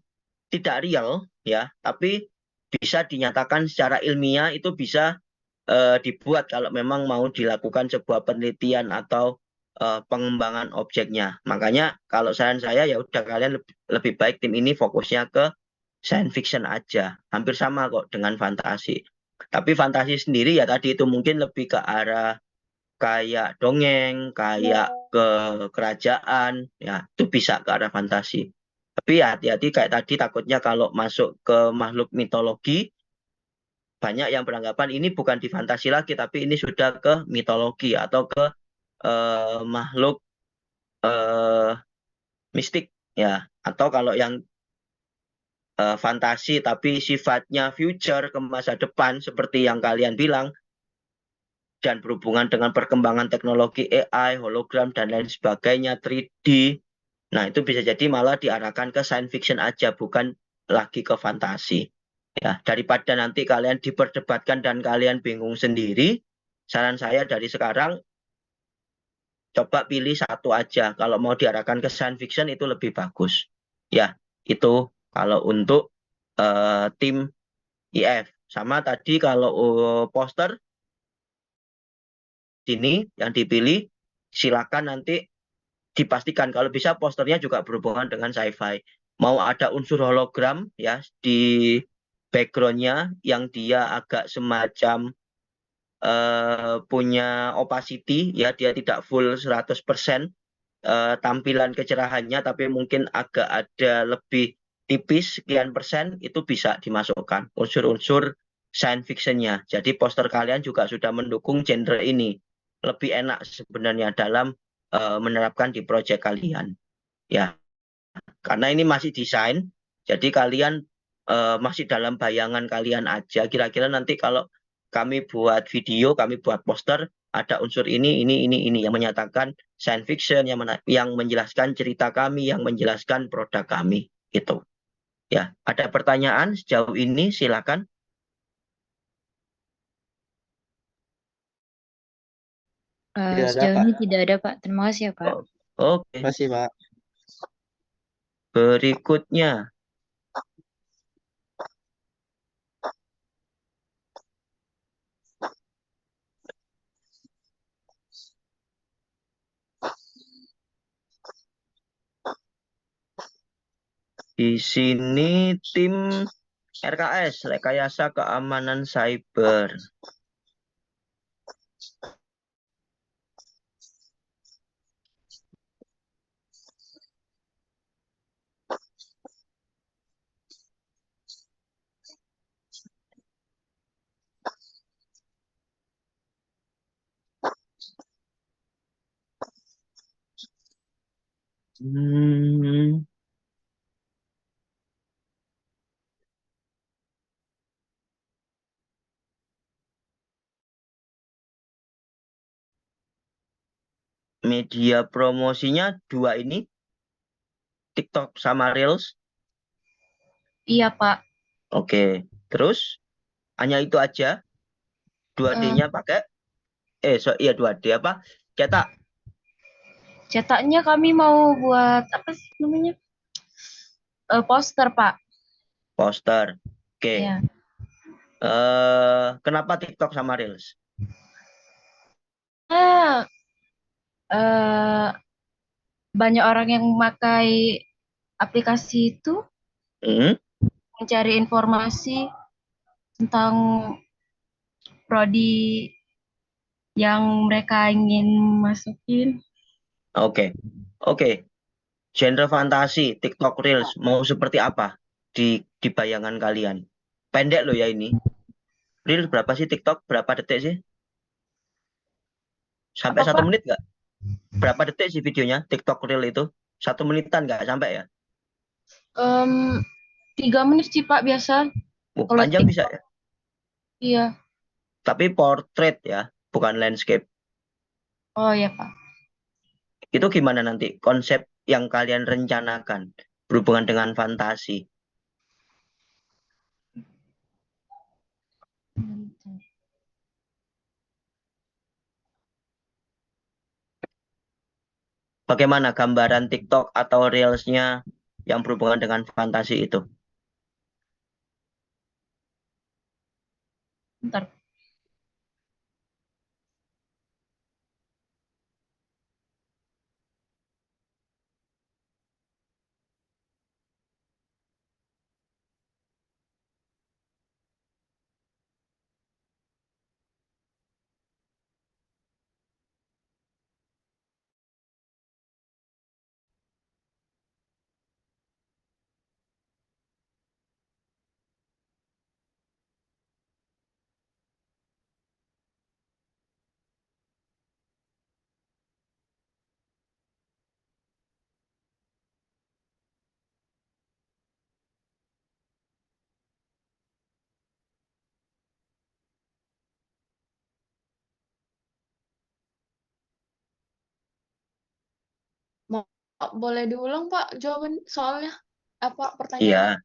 tidak real ya, tapi bisa dinyatakan secara ilmiah itu bisa dibuat kalau memang mau dilakukan sebuah penelitian atau pengembangan objeknya. Makanya kalau saran saya ya udah kalian lebih baik tim ini fokusnya ke science fiction aja. Hampir sama kok dengan fantasi. Tapi fantasi sendiri ya tadi itu mungkin lebih ke arah kayak dongeng, kayak ke kerajaan, ya itu bisa ke arah fantasi. Tapi ya hati-hati kayak tadi takutnya kalau masuk ke makhluk mitologi, banyak yang beranggapan ini bukan di fantasi lagi, tapi ini sudah ke mitologi atau ke makhluk mistik ya. Atau kalau yang fantasi tapi sifatnya future ke masa depan seperti yang kalian bilang dan berhubungan dengan perkembangan teknologi AI, hologram dan lain sebagainya, 3D. Nah, itu bisa jadi malah diarahkan ke science fiction aja, bukan lagi ke fantasi. Ya, daripada nanti kalian diperdebatkan dan kalian bingung sendiri, saran saya dari sekarang coba pilih satu aja. Kalau mau diarahkan ke science fiction itu lebih bagus. Ya, itu kalau untuk tim IF. Sama tadi kalau poster sini yang dipilih, silakan nanti dipastikan kalau bisa posternya juga berhubungan dengan sci-fi. Mau ada unsur hologram ya di backgroundnya yang dia agak semacam punya opacity ya, dia tidak full 100% tampilan kecerahannya, tapi mungkin agak ada lebih tipis sekian persen, itu bisa dimasukkan unsur-unsur science fiction-nya. Jadi poster kalian juga sudah mendukung genre ini. Lebih enak sebenarnya dalam menerapkan di project kalian. Ya, karena ini masih desain, jadi kalian masih dalam bayangan kalian aja. Kira-kira nanti kalau kami buat video, kami buat poster, ada unsur ini yang menyatakan science fiction, yang menjelaskan cerita kami, yang menjelaskan produk kami, gitu. Ya, ada pertanyaan sejauh ini? Silakan. Tidak ada, Sejauh Pak. ini tidak ada, Pak. Terima kasih ya, Pak. Oke, Terima kasih, Pak. berikutnya. Di sini tim RKS, Rekayasa Keamanan Cyber. Media promosinya dua ini, TikTok sama Reels. Iya, Pak. Oke, terus hanya itu aja. 2D-nya pakai, iya 2D apa? Cetak. Cetaknya kami mau buat apa sih namanya? Poster, Pak. Poster. Oke. Iya. Kenapa TikTok sama Reels? Eh, banyak orang yang memakai aplikasi itu mencari informasi tentang prodi yang mereka ingin masukin. Oke. Genre fantasi, TikTok Reels, mau seperti apa di bayangan kalian? Pendek loh ya ini. Reels berapa sih, TikTok berapa detik sih? Sampai Apa, 1 Pak? menit nggak? Berapa detik sih videonya TikTok Reel itu? 1 menitan nggak sampai ya? 3 menit sih, Pak, biasa. Kalau Panjang TikTok. bisa ya? Iya. Tapi portrait ya, bukan landscape. Oh ya, Pak. Itu gimana nanti konsep yang kalian rencanakan berhubungan dengan fantasi? Bagaimana gambaran TikTok atau Reels-nya yang berhubungan dengan fantasi itu? Bentar. Boleh diulang Pak jawaban soalnya apa Iya, pertanyaannya?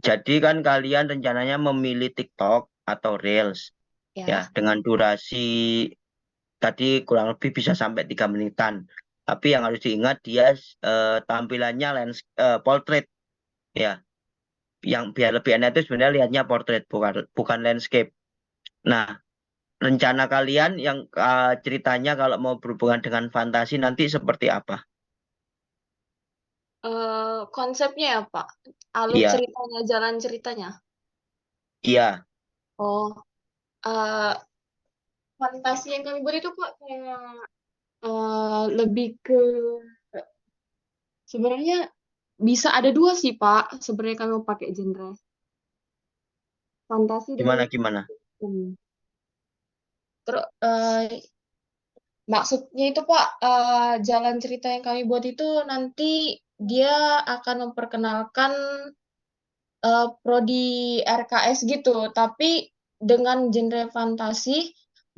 jadi kan kalian rencananya memilih TikTok atau Reels ya Ya. dengan durasi tadi kurang lebih bisa sampai 3 menitan. Tapi yang harus diingat dia tampilannya portrait ya. Yang biar lebih enak itu sebenarnya lihatnya portrait bukan landscape. Nah, rencana kalian yang ceritanya kalau mau berhubungan dengan fantasi nanti seperti apa? Konsepnya ya Pak, alur Iya, ceritanya, jalan ceritanya. iya. Oh, eh, fantasi yang kami buat itu Pak kayak lebih ke sebenarnya bisa ada dua sih Pak. Sebenarnya kami mau pakai genre fantasi dan Gimana? terus maksudnya itu Pak, jalan cerita yang kami buat itu nanti dia akan memperkenalkan prodi RKS gitu, tapi dengan genre fantasi,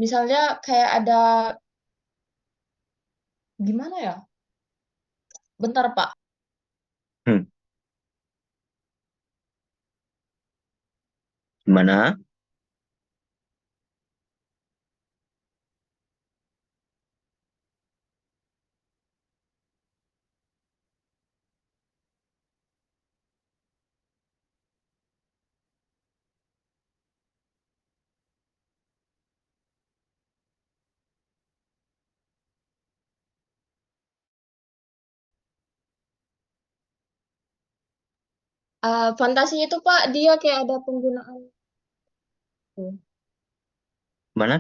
misalnya kayak ada gimana ya? Bentar Pak. Hmm, gimana? Fantasinya itu Pak, dia kayak ada penggunaan Gimana?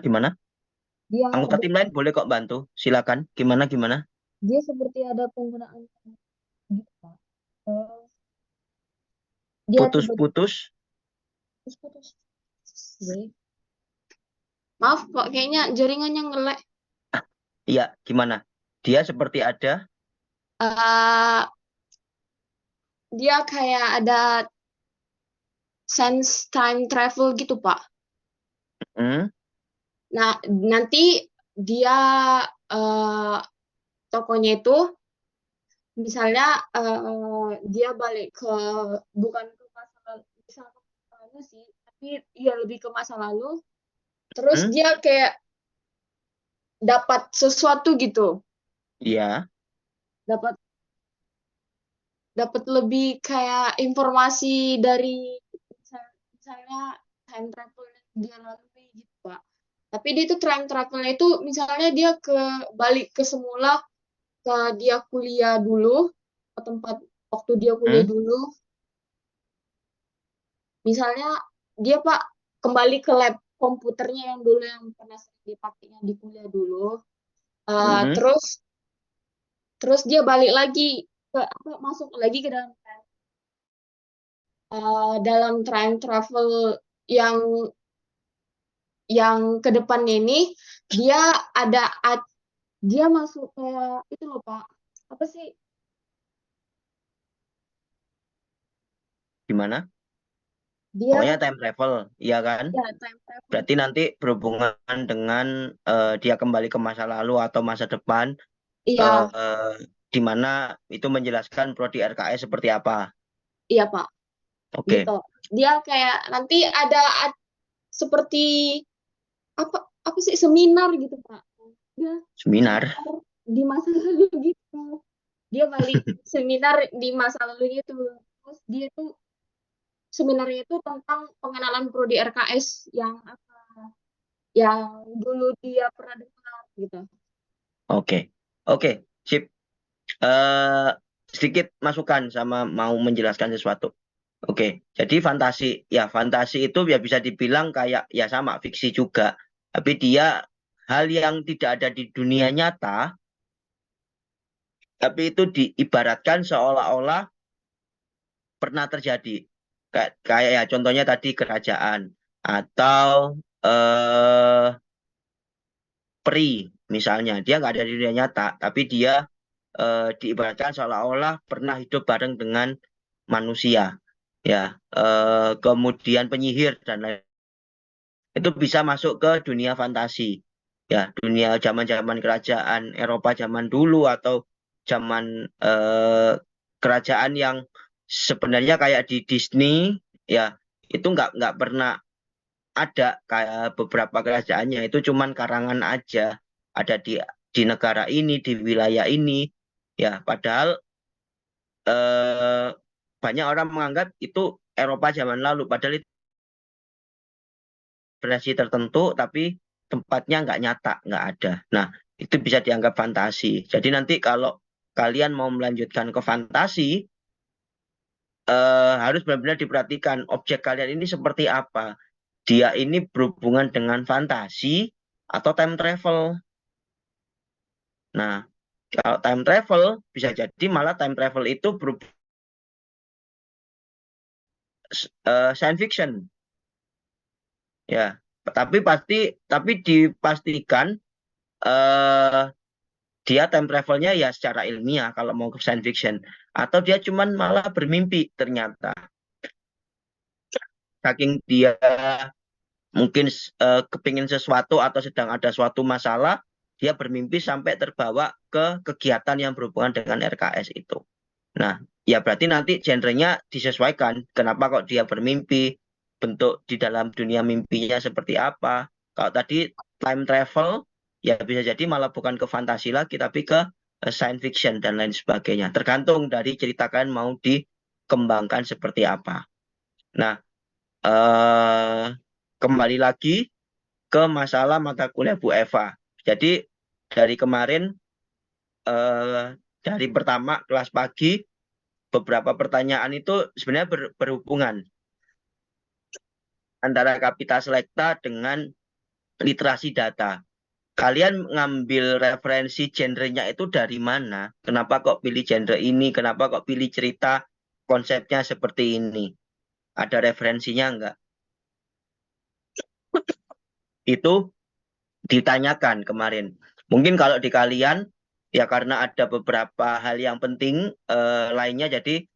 dia Anggota tim lain boleh kok bantu. Silakan. Gimana? dia seperti ada penggunaan gitu Pak. Eh, dia tiba-tiba Putus-putus. putus. Oke. Maaf Pak, kayaknya jaringannya nge-lag. Iya, gimana? Dia seperti ada. Eh, dia kayak ada sense time travel gitu Pak. Hmm, Nah, nanti dia eh, tokonya itu misalnya dia balik ke bukan ke masa lalu, bisa ke masa lalu sih, tapi ya lebih ke masa lalu. Terus hmm, dia kayak dapat sesuatu gitu, iya. dapat dapat lebih kayak informasi dari misalnya time travel yang dia lalui gitu Pak. Tapi dia itu time travelnya itu misalnya dia balik ke semula ke dia kuliah dulu ke tempat waktu dia kuliah Hmm, dulu. Misalnya dia Pak kembali ke lab komputernya yang dulu yang pernah sering dipakainya di kuliah dulu. hmm, Terus terus dia balik lagi ke apa masuk lagi ke dalam time travel yang ke depannya ini dia ada dia masuk kayak itu loh Pak. Apa sih? gimana? Dia Pokoknya time travel, iya kan? ya time travel. Berarti nanti berhubungan dengan dia kembali ke masa lalu atau masa depan, Iya, di mana itu menjelaskan prodi RKS seperti apa. iya Pak. Oke, Gitu. Dia kayak nanti ada seperti apa sih seminar gitu Pak. Dia seminar. seminar di masa lalu gitu. Dia balik seminar di masa lalunya itu. Terus dia tuh seminarnya itu tentang pengenalan prodi RKS yang dulu dia pernah dengar gitu. Oke, sip. eh Sedikit masukan sama mau menjelaskan sesuatu. Oke, jadi fantasi itu ya bisa dibilang kayak ya sama fiksi juga, tapi dia hal yang tidak ada di dunia nyata, tapi itu diibaratkan seolah-olah pernah terjadi. Kayak ya contohnya tadi kerajaan atau peri misalnya, dia nggak ada di dunia nyata, tapi dia diibaratkan seolah-olah pernah hidup bareng dengan manusia, ya. Kemudian penyihir dan lain itu bisa masuk ke dunia fantasi, ya, dunia zaman-zaman kerajaan Eropa zaman dulu atau zaman kerajaan yang sebenarnya kayak di Disney ya, itu nggak pernah ada kayak beberapa kerajaannya, itu cuman karangan aja, ada di negara ini, di wilayah ini ya, padahal banyak orang menganggap itu Eropa zaman lalu, padahal itu versi tertentu tapi tempatnya nggak nyata, nggak ada. Nah, itu bisa dianggap fantasi. Jadi nanti kalau kalian mau melanjutkan ke fantasi, harus benar-benar diperhatikan objek kalian ini seperti apa. Dia ini berhubungan dengan fantasi atau time travel. Nah, kalau time travel bisa jadi malah time travel itu science fiction. Ya, tapi dipastikan dia time travelnya ya secara ilmiah kalau mau ke science fiction, atau dia cuman malah bermimpi ternyata. Saking dia mungkin kepingin sesuatu atau sedang ada suatu masalah, dia bermimpi sampai terbawa ke kegiatan yang berhubungan dengan RKS itu. Nah, ya berarti nanti genrenya disesuaikan. Kenapa kok dia bermimpi, bentuk di dalam dunia mimpinya seperti apa. Kalau tadi time travel, ya bisa jadi malah bukan ke fantasi lagi, tapi ke science fiction dan lain sebagainya. Tergantung dari cerita kalian mau dikembangkan seperti apa. Nah, kembali lagi ke masalah mata kuliah Bu Eva. Jadi dari kemarin, dari pertama kelas pagi, beberapa pertanyaan itu sebenarnya berhubungan antara Kapita Selecta dengan literasi data. Kalian ngambil referensi genrenya itu dari mana? Kenapa kok pilih genre ini? Kenapa kok pilih cerita konsepnya seperti ini? Ada referensinya enggak? Itu ditanyakan kemarin. Mungkin kalau di kalian, ya karena ada beberapa hal yang penting lainnya, jadi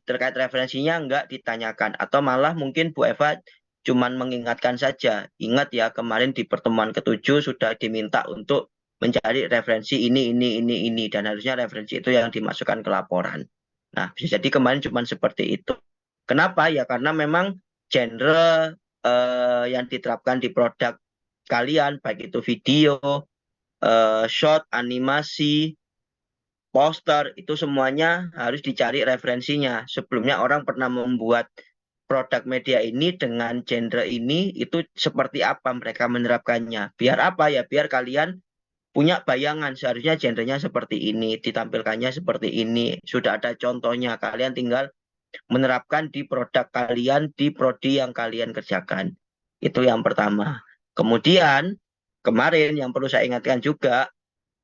terkait referensinya enggak ditanyakan. Atau malah mungkin Bu Eva cuman mengingatkan saja. Ingat ya, kemarin di pertemuan ke-7 sudah diminta untuk mencari referensi ini. Dan harusnya referensi itu yang dimasukkan ke laporan. Nah, bisa jadi kemarin cuma seperti itu. Kenapa? Ya karena memang genre yang diterapkan di produk kalian, baik itu video, short, animasi, poster, itu semuanya harus dicari referensinya. Sebelumnya orang pernah membuat produk media ini dengan genre ini, itu seperti apa mereka menerapkannya. Biar apa ya? Biar kalian punya bayangan, seharusnya genrenya seperti ini, ditampilkannya seperti ini. Sudah ada contohnya, kalian tinggal menerapkan di produk kalian, di prodi yang kalian kerjakan. Itu yang pertama. Kemudian, kemarin yang perlu saya ingatkan juga,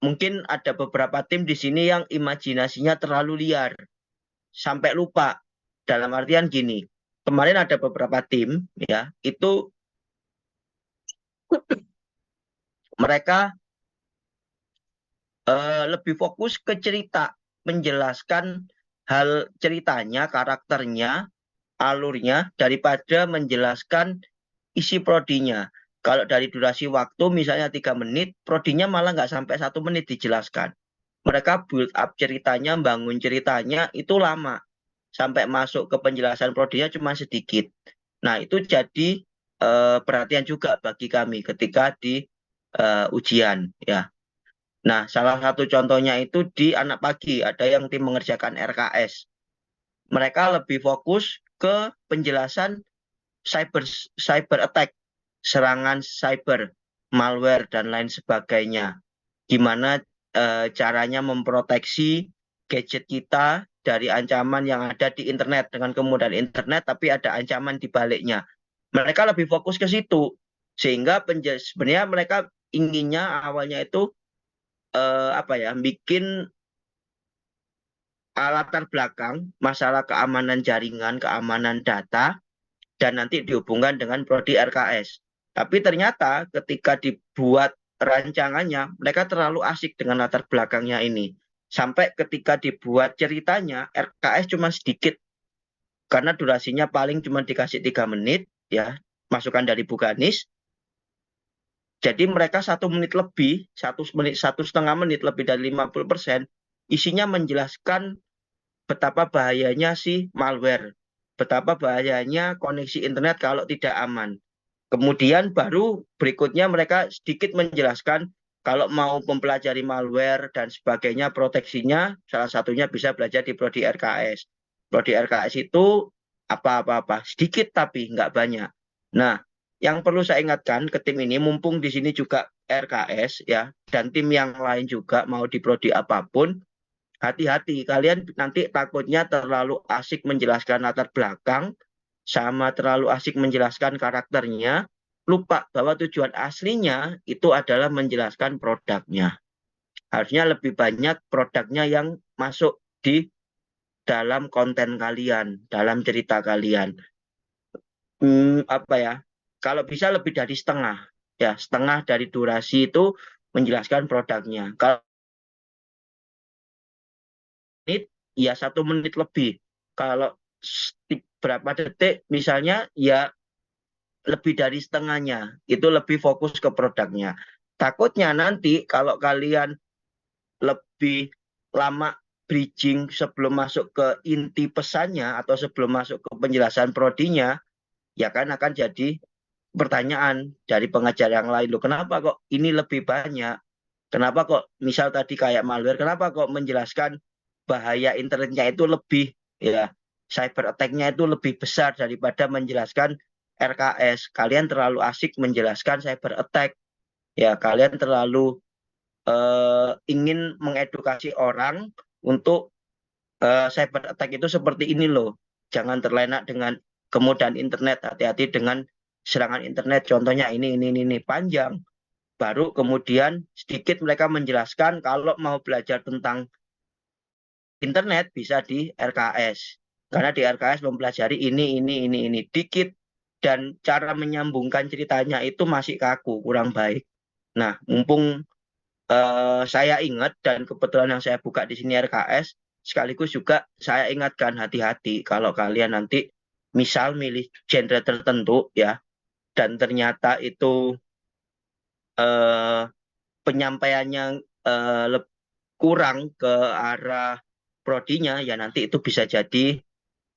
mungkin ada beberapa tim di sini yang imajinasinya terlalu liar, sampai lupa. Dalam artian gini, kemarin ada beberapa tim, ya, itu mereka lebih fokus ke cerita, menjelaskan hal ceritanya, karakternya, alurnya, daripada menjelaskan isi prodinya. Kalau dari durasi waktu misalnya 3 menit, prodinya malah nggak sampai 1 menit dijelaskan. Mereka build up ceritanya, bangun ceritanya, itu lama. Sampai masuk ke penjelasan prodinya cuma sedikit. Nah, itu jadi perhatian juga bagi kami ketika di ujian. Ya. Nah, salah satu contohnya itu di anak pagi, ada yang tim mengerjakan RKS. Mereka lebih fokus ke penjelasan cyber attack, serangan cyber, malware, dan lain sebagainya. Gimana caranya memproteksi gadget kita dari ancaman yang ada di internet, dengan kemudahan internet, tapi ada ancaman di baliknya. Mereka lebih fokus ke situ. Sehingga sebenarnya mereka inginnya awalnya itu bikin latar belakang masalah keamanan jaringan, keamanan data, dan nanti dihubungkan dengan prodi RKS. Tapi ternyata ketika dibuat rancangannya, mereka terlalu asik dengan latar belakangnya ini. Sampai ketika dibuat ceritanya, RKS cuma sedikit. Karena durasinya paling cuma dikasih 3 menit, ya, masukan dari Bu Ganis. Jadi mereka 1 menit lebih, 1,5 menit lebih dari 50%, isinya menjelaskan betapa bahayanya si malware, betapa bahayanya koneksi internet kalau tidak aman. Kemudian baru berikutnya mereka sedikit menjelaskan kalau mau mempelajari malware dan sebagainya, proteksinya salah satunya bisa belajar di Prodi RKS. Prodi RKS itu apa-apa, sedikit tapi nggak banyak. Nah, yang perlu saya ingatkan ke tim ini, mumpung di sini juga RKS ya, dan tim yang lain juga mau di Prodi apapun, hati-hati, kalian nanti takutnya terlalu asik menjelaskan latar belakang, sama terlalu asik menjelaskan karakternya, lupa bahwa tujuan aslinya itu adalah menjelaskan produknya. Harusnya lebih banyak produknya yang masuk di dalam konten kalian, dalam cerita kalian. Apa ya? Kalau bisa lebih dari setengah, ya setengah dari durasi itu menjelaskan produknya. Kalau menit, ya 1 menit lebih. Kalau berapa detik, misalnya ya lebih dari setengahnya, itu lebih fokus ke produknya. Takutnya nanti kalau kalian lebih lama bridging sebelum masuk ke inti pesannya atau sebelum masuk ke penjelasan prodinya, ya kan akan jadi pertanyaan dari pengajar yang lain. Loh, kenapa kok ini lebih banyak? Kenapa kok misal tadi kayak malware, kenapa kok menjelaskan bahaya internetnya itu lebih, ya cyber attack-nya itu lebih besar daripada menjelaskan RKS. Kalian terlalu asik menjelaskan cyber attack. Ya, kalian terlalu ingin mengedukasi orang untuk cyber attack itu seperti ini loh. Jangan terlena dengan kemudahan internet, hati-hati dengan serangan internet. Contohnya ini panjang. Baru kemudian sedikit mereka menjelaskan kalau mau belajar tentang internet bisa di RKS. Karena di RKS mempelajari ini dikit. Dan cara menyambungkan ceritanya itu masih kaku, kurang baik. Nah, mumpung saya ingat dan kebetulan yang saya buka di sini RKS, sekaligus juga saya ingatkan hati-hati kalau kalian nanti misal milih genre tertentu ya, dan ternyata itu penyampaiannya kurang ke arah prodinya, ya nanti itu bisa jadi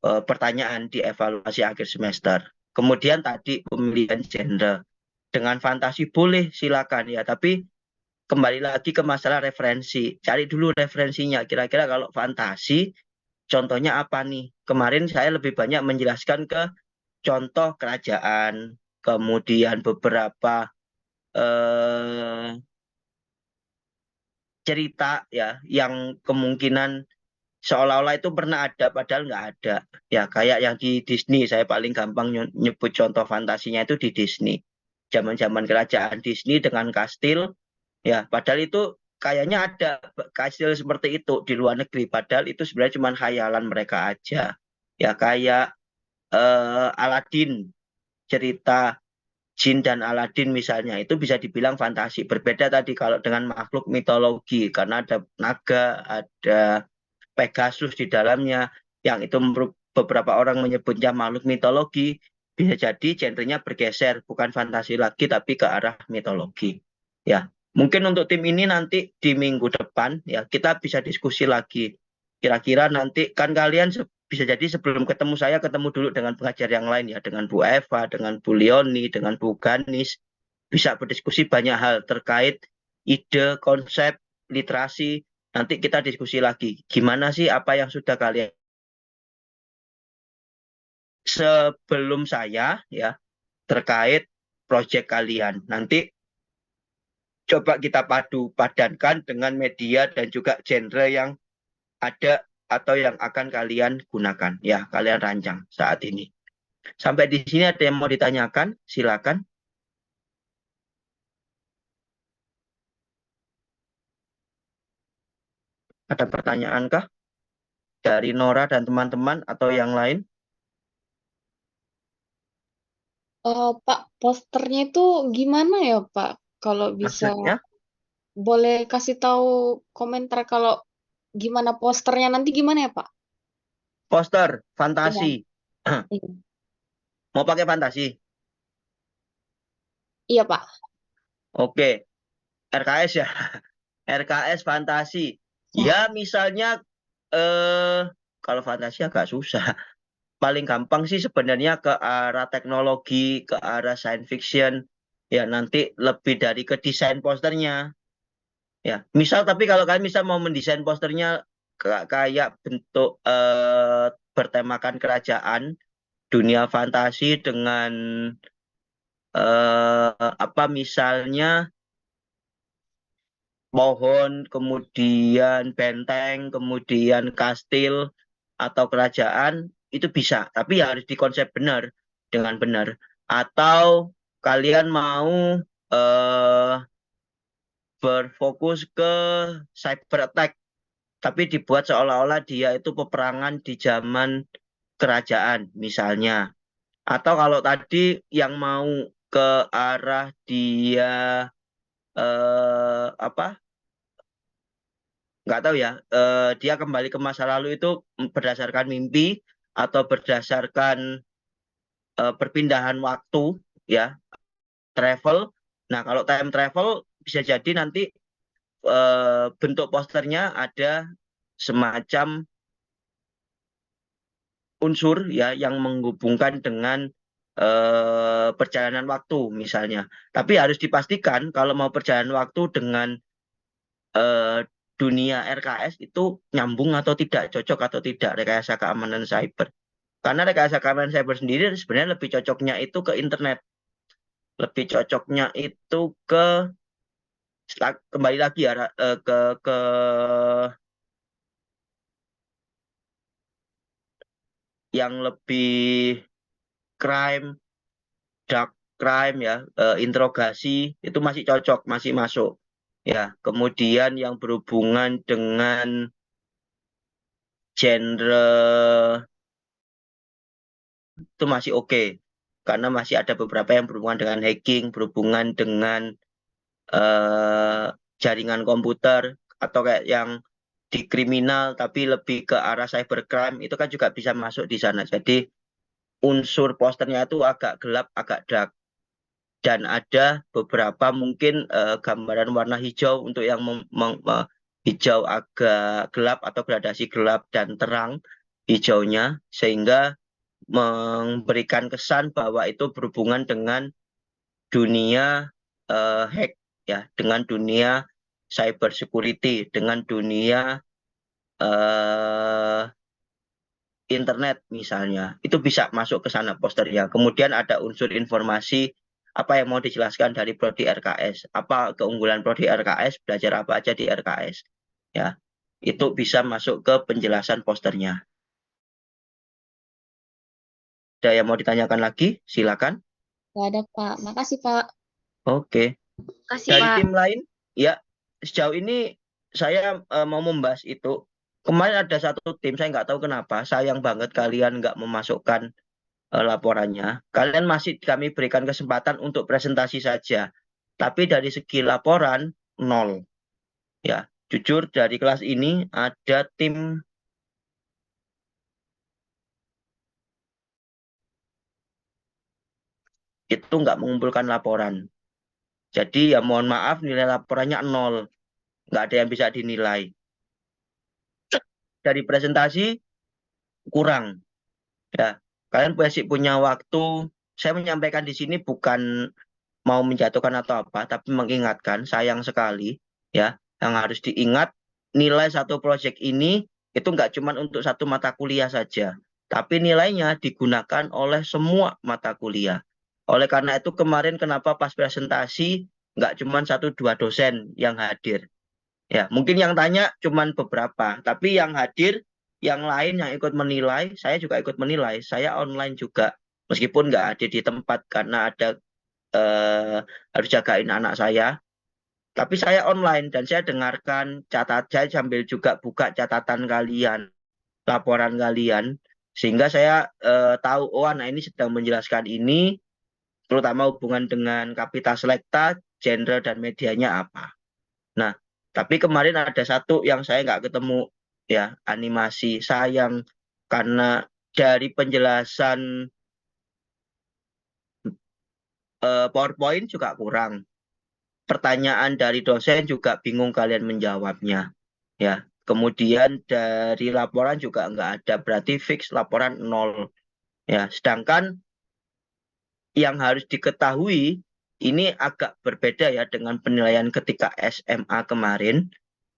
pertanyaan di evaluasi akhir semester. Kemudian tadi pemilihan genre. Dengan fantasi boleh silakan ya, tapi kembali lagi ke masalah referensi. Cari dulu referensinya. Kira-kira kalau fantasi, contohnya apa nih? Kemarin saya lebih banyak menjelaskan ke contoh kerajaan, kemudian beberapa cerita ya yang kemungkinan seolah-olah itu pernah ada padahal nggak ada. Ya kayak yang di Disney, saya paling gampang nyebut contoh fantasinya itu di Disney. Zaman-zaman kerajaan Disney dengan kastil, ya padahal itu kayaknya ada kastil seperti itu di luar negeri, padahal itu sebenarnya cuma khayalan mereka aja. Ya kayak Aladdin, cerita Jin dan Aladin misalnya, itu bisa dibilang fantasi. Berbeda tadi kalau dengan makhluk mitologi, karena ada naga, ada Pegasus di dalamnya, yang itu beberapa orang menyebutnya makhluk mitologi, bisa jadi genrenya bergeser, bukan fantasi lagi, tapi ke arah mitologi. Ya, mungkin untuk tim ini nanti di minggu depan, ya kita bisa diskusi lagi. Kira-kira nanti kan kalian bisa jadi sebelum ketemu saya, ketemu dulu dengan pengajar yang lain ya, dengan Bu Eva, dengan Bu Leoni, dengan Bu Ganis, bisa berdiskusi banyak hal terkait ide, konsep, literasi. Nanti kita diskusi lagi, gimana sih apa yang sudah kalian sebelum saya ya terkait proyek kalian. Nanti coba kita padankan dengan media dan juga genre yang ada atau yang akan kalian gunakan. Ya, kalian rancang saat ini. Sampai di sini ada yang mau ditanyakan? Silakan. Ada pertanyaankah dari Nora dan teman-teman atau yang lain? Pak, posternya itu gimana ya, Pak? Kalau bisa Maksudnya boleh kasih tahu komentar kalau gimana posternya nanti gimana ya, Pak? poster Iya. fantasi. Iya. Mau pakai fantasi? Iya, Pak. Oke. RKS ya. RKS fantasi. Ya, misalnya kalau fantasi agak susah. Paling gampang sih sebenarnya ke arah teknologi, ke arah science fiction. Ya, nanti lebih dari ke desain posternya. Ya, misal tapi kalau kalian misal mau mendesain posternya kayak bentuk bertemakan kerajaan, dunia fantasi dengan misalnya pohon, kemudian benteng, kemudian kastil atau kerajaan, itu bisa. Tapi ya harus dikonsep benar, dengan benar. Atau kalian mau berfokus ke cyber attack, tapi dibuat seolah-olah dia itu peperangan di zaman kerajaan, misalnya. Atau kalau tadi yang mau ke arah dia nggak tahu ya, dia kembali ke masa lalu itu berdasarkan mimpi atau berdasarkan perpindahan waktu, ya, travel. Nah, kalau time travel bisa jadi nanti bentuk posternya ada semacam unsur ya yang menghubungkan dengan perjalanan waktu misalnya. Tapi harus dipastikan kalau mau perjalanan waktu dengan dunia RKS itu nyambung atau tidak, cocok atau tidak rekayasa keamanan cyber. Karena rekayasa keamanan cyber sendiri sebenarnya lebih cocoknya itu ke internet. Lebih cocoknya itu ke kembali lagi ya ke yang lebih crime, dark crime ya, interogasi itu masih cocok, masih masuk. Ya, kemudian yang berhubungan dengan genre itu masih oke. Karena masih ada beberapa yang berhubungan dengan hacking, berhubungan dengan jaringan komputer, atau kayak yang di kriminal tapi lebih ke arah cybercrime, itu kan juga bisa masuk di sana. Jadi unsur posternya itu agak gelap, agak dark. Dan ada beberapa mungkin gambaran warna hijau untuk yang hijau agak gelap atau gradasi gelap dan terang hijaunya, sehingga memberikan kesan bahwa itu berhubungan dengan dunia hack ya, dengan dunia cyber security, dengan dunia internet misalnya. Itu bisa masuk ke sana posternya. Kemudian ada unsur informasi apa yang mau dijelaskan dari prodi RKS, apa keunggulan prodi RKS, belajar apa aja di RKS. Ya, itu bisa masuk ke penjelasan posternya. Ada yang mau ditanyakan lagi? Silakan. Nggak ada, Pak. Makasih, Pak. Oke. Kasih Dari Pak. tim lain, ya, sejauh ini saya mau membahas itu. Kemarin ada satu tim, saya nggak tahu kenapa, sayang banget kalian nggak memasukkan laporannya. Kalian masih kami berikan kesempatan untuk presentasi saja. Tapi dari segi laporan, 0. Ya, jujur dari kelas ini ada tim itu nggak mengumpulkan laporan. Jadi ya mohon maaf, nilai laporannya 0. Nggak ada yang bisa dinilai. Dari presentasi, kurang. Ya, kalian masih punya waktu. Saya menyampaikan di sini bukan mau menjatuhkan atau apa, tapi mengingatkan, sayang sekali ya, yang harus diingat, nilai satu proyek ini itu nggak cuma untuk satu mata kuliah saja, tapi nilainya digunakan oleh semua mata kuliah. Oleh karena itu kemarin kenapa pas presentasi nggak cuma 1-2 dosen yang hadir. Ya, mungkin yang tanya cuma beberapa, tapi yang hadir, yang lain yang ikut menilai, saya juga ikut menilai. Saya online juga, meskipun nggak hadir di tempat karena ada harus jagain anak saya. Tapi saya online dan saya dengarkan saya sambil juga buka catatan kalian, laporan kalian, sehingga saya tahu, oh anak ini sedang menjelaskan ini, terutama hubungan dengan Kapita Selecta, genre dan medianya apa. Nah, tapi kemarin ada satu yang saya nggak ketemu, ya, animasi. Sayang, karena dari penjelasan PowerPoint juga kurang. Pertanyaan dari dosen juga bingung kalian menjawabnya. Ya, Kemudian dari laporan juga nggak ada, berarti fix laporan 0. Ya, sedangkan yang harus diketahui ini agak berbeda ya dengan penilaian ketika SMA kemarin.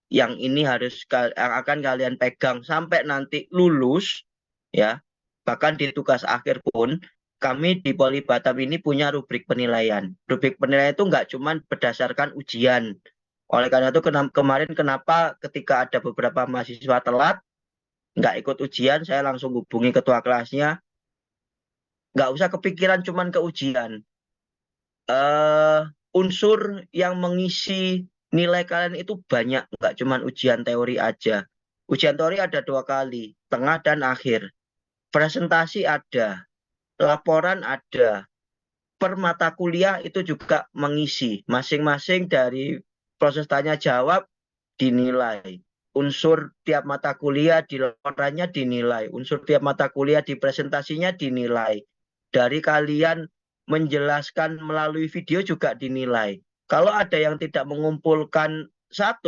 Yang ini yang akan kalian pegang sampai nanti lulus, ya. Bahkan di tugas akhir pun kami di Poli Batam ini punya rubrik penilaian. Rubrik penilaian itu nggak cuma berdasarkan ujian. Oleh karena itu kemarin kenapa ketika ada beberapa mahasiswa telat nggak ikut ujian, saya langsung hubungi ketua kelasnya. Nggak usah kepikiran cuman ke ujian. Unsur yang mengisi nilai kalian itu banyak, nggak cuma ujian teori aja. Ujian teori ada 2 kali, tengah dan akhir. Presentasi ada, laporan ada, per mata kuliah itu juga mengisi. Masing-masing dari proses tanya jawab dinilai. Unsur tiap mata kuliah di laporannya dinilai. Unsur tiap mata kuliah di presentasinya dinilai. Dari kalian menjelaskan melalui video juga dinilai. Kalau ada yang tidak mengumpulkan 1,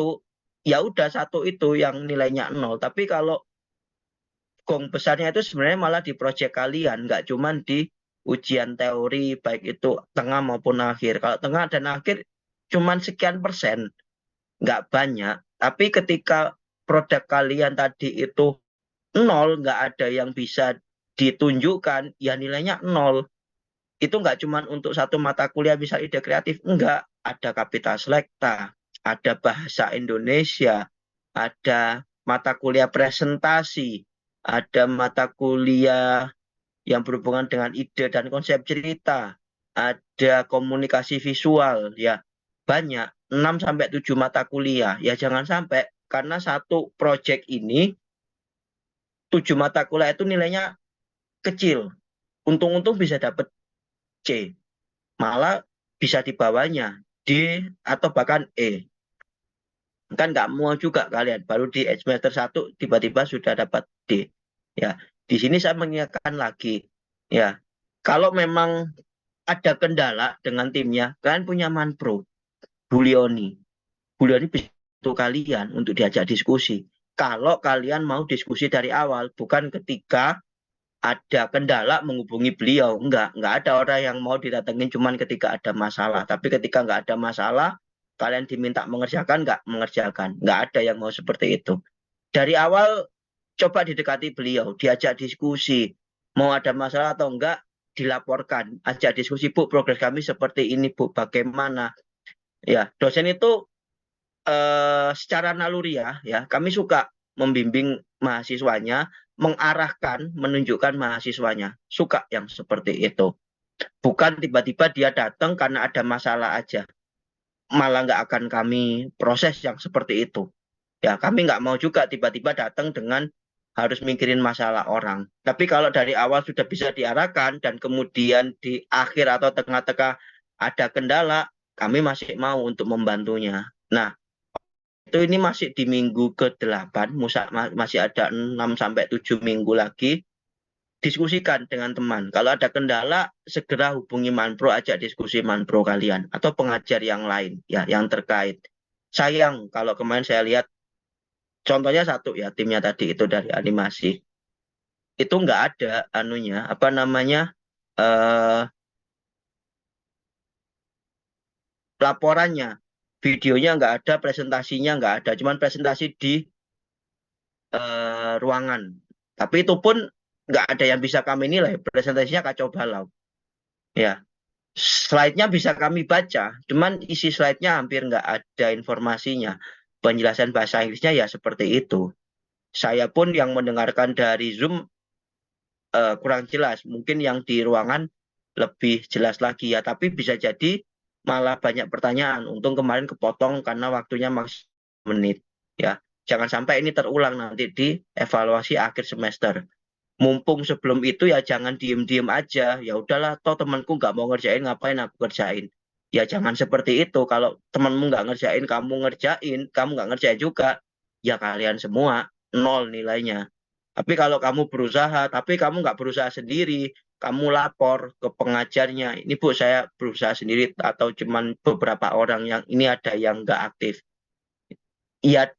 ya udah 1 itu yang nilainya 0. Tapi kalau gong besarnya itu sebenarnya malah di proyek kalian, nggak cuma di ujian teori, baik itu tengah maupun akhir. Kalau tengah dan akhir cuma sekian persen, nggak banyak. Tapi ketika produk kalian tadi itu 0, nggak ada yang bisa ditunjukkan, ya nilainya 0. Itu nggak cuma untuk 1 mata kuliah bisa ide kreatif, enggak. Ada Kapita Selekta, ada Bahasa Indonesia, ada mata kuliah presentasi, ada mata kuliah yang berhubungan dengan ide dan konsep cerita, ada komunikasi visual, ya banyak, 6-7 mata kuliah. Ya jangan sampai karena 1 proyek ini 7 mata kuliah itu nilainya kecil. Untung-untung bisa dapat C. Malah bisa di bawahnya D atau bahkan E. Kan nggak mau juga kalian baru di semester 1 tiba-tiba sudah dapat D. Ya, di sini saya mengingatkan lagi, ya, kalau memang ada kendala dengan timnya, kalian punya Manpro, Bulioni. Bulioni bisa bantu kalian untuk diajak diskusi. Kalau kalian mau diskusi dari awal, bukan ketika ada kendala menghubungi beliau. Enggak ada orang yang mau didatengin cuman ketika ada masalah. Tapi ketika nggak ada masalah, kalian diminta mengerjakan, nggak mengerjakan. Nggak ada yang mau seperti itu. Dari awal, coba didekati beliau, diajak diskusi. Mau ada masalah atau enggak, dilaporkan. Ajak diskusi, Bu, progres kami seperti ini, Bu, bagaimana? Ya, dosen itu secara naluriah, ya, kami suka membimbing mahasiswanya, mengarahkan, menunjukkan mahasiswanya. Suka yang seperti itu. Bukan tiba-tiba dia datang karena ada masalah aja. Malah nggak akan kami proses yang seperti itu. Ya, kami nggak mau juga tiba-tiba datang dengan harus mikirin masalah orang. Tapi kalau dari awal sudah bisa diarahkan dan kemudian di akhir atau tengah-tengah ada kendala, kami masih mau untuk membantunya. Nah, itu ini masih di minggu ke-8, masih ada 6-7 minggu lagi. Diskusikan dengan teman. Kalau ada kendala, segera hubungi Manpro, ajak diskusi Manpro kalian atau pengajar yang lain, ya, yang terkait. Sayang kalau kemarin saya lihat, contohnya 1 ya, timnya tadi itu dari animasi, itu nggak ada anunya, apa namanya, laporannya, videonya nggak ada, presentasinya nggak ada, cuman presentasi di ruangan. Tapi itu pun nggak ada yang bisa kami nilai, presentasinya kacau balau. Ya, slide-nya bisa kami baca, cuman isi slide-nya hampir nggak ada informasinya. Penjelasan bahasa Inggrisnya ya seperti itu. Saya pun yang mendengarkan dari Zoom kurang jelas. Mungkin yang di ruangan lebih jelas lagi ya, tapi bisa jadi malah banyak pertanyaan. Untung kemarin kepotong karena waktunya maksimal menit. Ya, jangan sampai ini terulang nanti di evaluasi akhir semester. Mumpung sebelum itu ya jangan diem-diem aja. Ya udahlah, toh temanku nggak mau ngerjain, ngapain aku kerjain. Ya jangan seperti itu. Kalau temanmu nggak ngerjain, kamu nggak ngerjain juga, ya kalian semua 0 nilainya. Tapi kalau kamu berusaha, tapi kamu nggak berusaha sendiri, kamu lapor ke pengajarnya, ini Bu saya berusaha sendiri atau cuman beberapa orang yang ini ada yang nggak aktif. Ya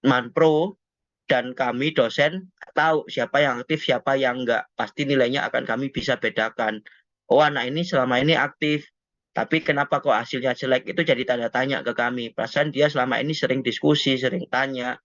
Manpro Dan kami dosen tahu siapa yang aktif, siapa yang enggak. Pasti nilainya akan kami bisa bedakan. Oh, anak ini selama ini aktif, tapi kenapa kok hasilnya jelek? Itu jadi tanda tanya ke kami. Perasaan dia selama ini sering diskusi, sering tanya,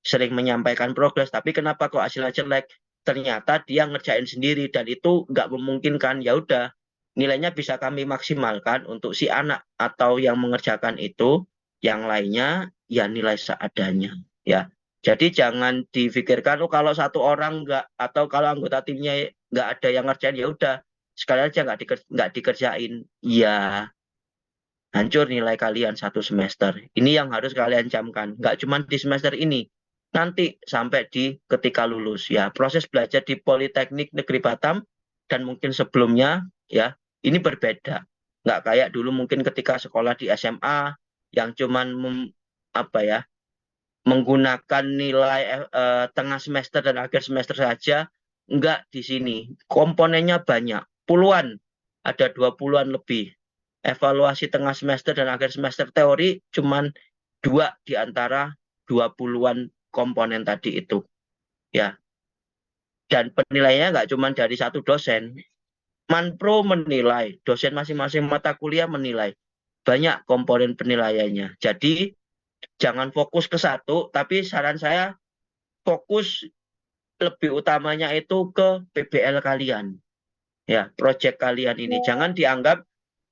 sering menyampaikan progres, tapi kenapa kok hasilnya jelek? Ternyata dia ngerjain sendiri dan itu nggak memungkinkan. Ya udah, nilainya bisa kami maksimalkan untuk si anak atau yang mengerjakan itu, yang lainnya ya nilai seadanya. Ya, jadi jangan difikirkan oh kalau satu orang nggak atau kalau anggota timnya nggak ada yang ngerjain ya udah sekali aja nggak dikerjain. Ya hancur nilai kalian satu semester. Ini yang harus kalian camkan. Nggak cuma di semester ini, nanti sampai di ketika lulus ya. Proses belajar di Politeknik Negeri Batam dan mungkin sebelumnya ya ini berbeda. Nggak kayak dulu mungkin ketika sekolah di SMA yang cuman menggunakan nilai tengah semester dan akhir semester saja. Enggak di sini. Komponennya banyak, puluhan, ada 20-an lebih. Evaluasi tengah semester dan akhir semester teori cuman 2 di antara 20-an komponen tadi itu. Ya. Dan penilaiannya nggak cuma dari satu dosen. Manpro menilai, dosen masing-masing mata kuliah menilai. Banyak komponen penilaiannya. Jadi jangan fokus ke satu, tapi saran saya fokus lebih utamanya itu ke PBL kalian. Ya, proyek kalian ini. Jangan dianggap,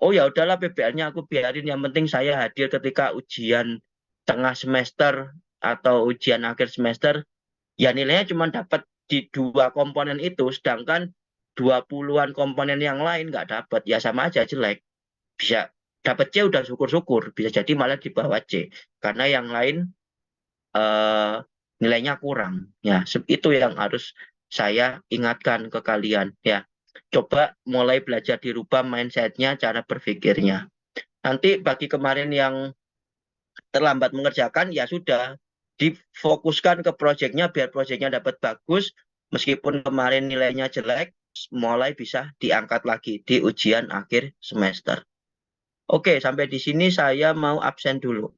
oh ya udahlah PBL-nya aku biarin, yang penting saya hadir ketika ujian tengah semester atau ujian akhir semester, ya nilainya cuma dapat di 2 komponen itu, sedangkan 20-an komponen yang lain nggak dapat, ya sama aja jelek. Bisa dapat C udah syukur-syukur, bisa jadi malah di bawah C. Karena yang lain nilainya kurang. Ya, itu yang harus saya ingatkan ke kalian. Ya, coba mulai belajar dirubah mindset-nya, cara berpikirnya. Nanti bagi kemarin yang terlambat mengerjakan, ya sudah difokuskan ke proyeknya biar proyeknya dapat bagus. Meskipun kemarin nilainya jelek, mulai bisa diangkat lagi di ujian akhir semester. Oke, sampai di sini saya mau absen dulu.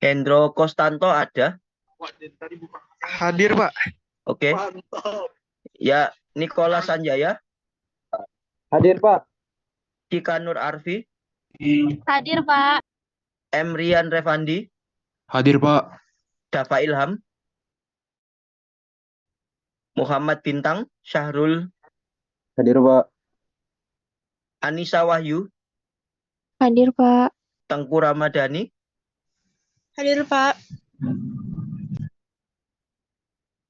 Hendro Kostanto ada? Hadir, Pak. Oke. Ya, Nikola Sanjaya, Hadir, Pak. Tika Nur Arfi, Hadir, Pak. Emrian Revandi, Hadir, Pak. Dava Ilham, Muhammad Bintang, Syahrul, Hadir, Pak. Anissa Wahyu, Hadir, Pak. Tengku Ramadhani, Hadir, Pak.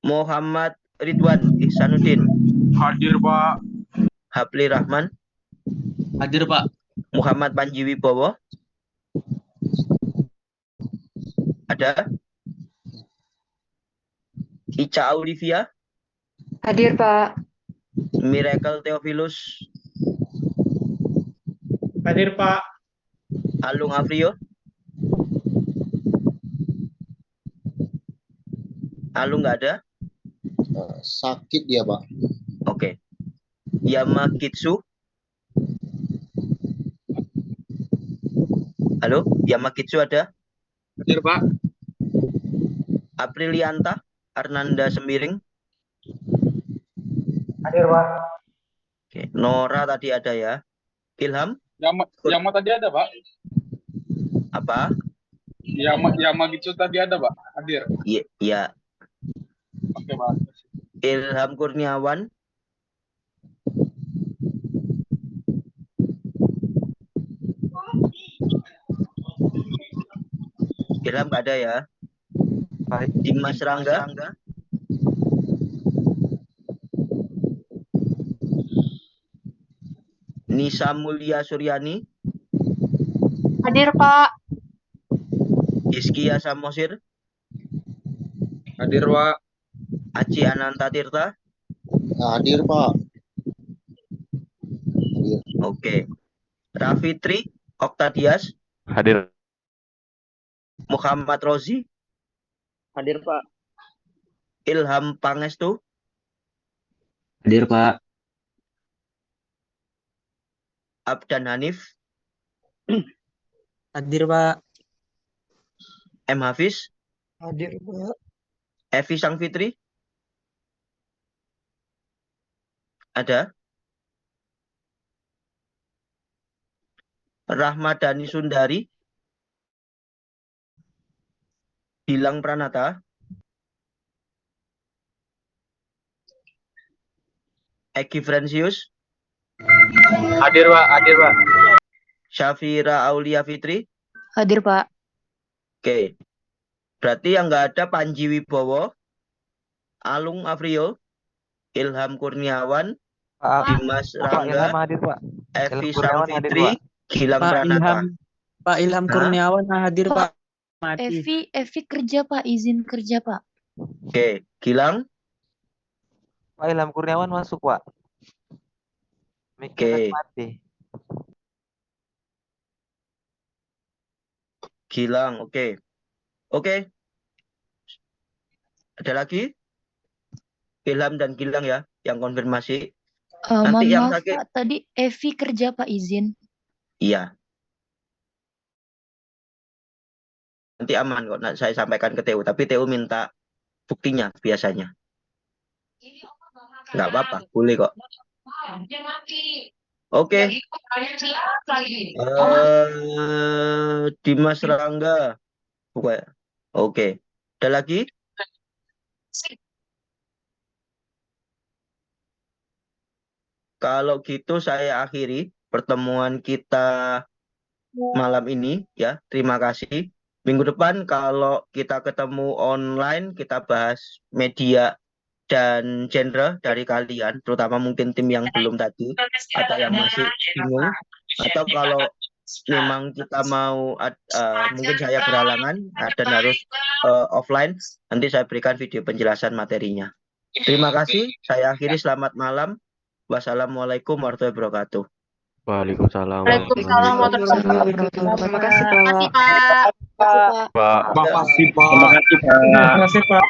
Muhammad Ridwan Ihsanuddin, Hadir, Pak. Hapli Rahman, Hadir, Pak. Muhammad Panji Wibowo, ada? Ica Aulivia, Hadir, Pak. Miracle Theophilus, Hadir, Pak. Alung Afrio, Alung nggak ada? Sakit dia, Pak. Oke. Yamakitsu, halo? Yamakitsu ada? Hadir, Pak. Aprilianta, Arnanda Sembiring, Hadir, Pak. oke. Nora tadi ada ya? Ilham, Yama tadi ada, Pak. apa? Yama gitu tadi ada, Pak. Hadir. Ya, Oke, Pak. Ilham Kurniawan, Ilham nggak ada ya? Dimas Rangga, Nisa Mulia Suryani, Hadir, Pak. Iskia Samosir, Hadir, Pak. Aci Ananta Tirta, Hadir, Pak. Hadir. oke. Rafitri Oktadias, Hadir. Muhammad Rozi, Hadir, Pak. Ilham Pangestu, Hadir, Pak. Abdan Hanif, Hadir, Pak. M. Hafiz, Hadir, Pak. Evi Sang Fitri, ada. Rahmadani Sundari, Gilang Pranata, Egi Frensius, Hadir, Pak. Hadir, Pak. Syafira Aulia Fitri. Hadir, Pak. Oke. Berarti yang nggak ada Panji Wibowo, Alung Afrio, Ilham Kurniawan, Pak, Dimas Pak Ilham Rangga, hadir, Pak. Evi Ilham Kurniawan Sang hadir, Fitri, Pak. Gilang Pak Pranata. Ilham Hah? Kurniawan hadir, Pak, Pak. Mati. Evi kerja, Pak. Izin kerja, Pak. Oke, Gilang. Pak Ilham Kurniawan masuk, Pak. Mic-nya Oke. tadi mati. Gilang, oke. Oke. Ada lagi? Ilham dan Gilang ya, yang konfirmasi. Mohon Nanti yang maaf, sakit, Pak. Tadi Evi kerja, Pak. Izin. iya. Nanti aman kok, saya sampaikan ke TU. Tapi TU minta buktinya biasanya. Nggak apa-apa, boleh kok. Oke. Dimas Rangga. Bukan. Oke. Ada lagi? Kalau gitu saya akhiri pertemuan kita malam ini ya. Terima kasih. Minggu depan kalau kita ketemu online, kita bahas media dan genre dari kalian, terutama mungkin tim yang belum tadi atau yang masih bingung, atau kalau memang kita mau mungkin saya berhalangan dan harus offline, nanti saya berikan video penjelasan materinya. Terima kasih, saya akhiri. Selamat malam. Wassalamualaikum warahmatullahi wabarakatuh. Waalaikumsalam. Waalaikumsalam warahmatullahi wabarakatuh. Terima kasih, Pak. Terima kasih, Pak. Pak. Terima kasih, Pak. Terima kasih, Pak.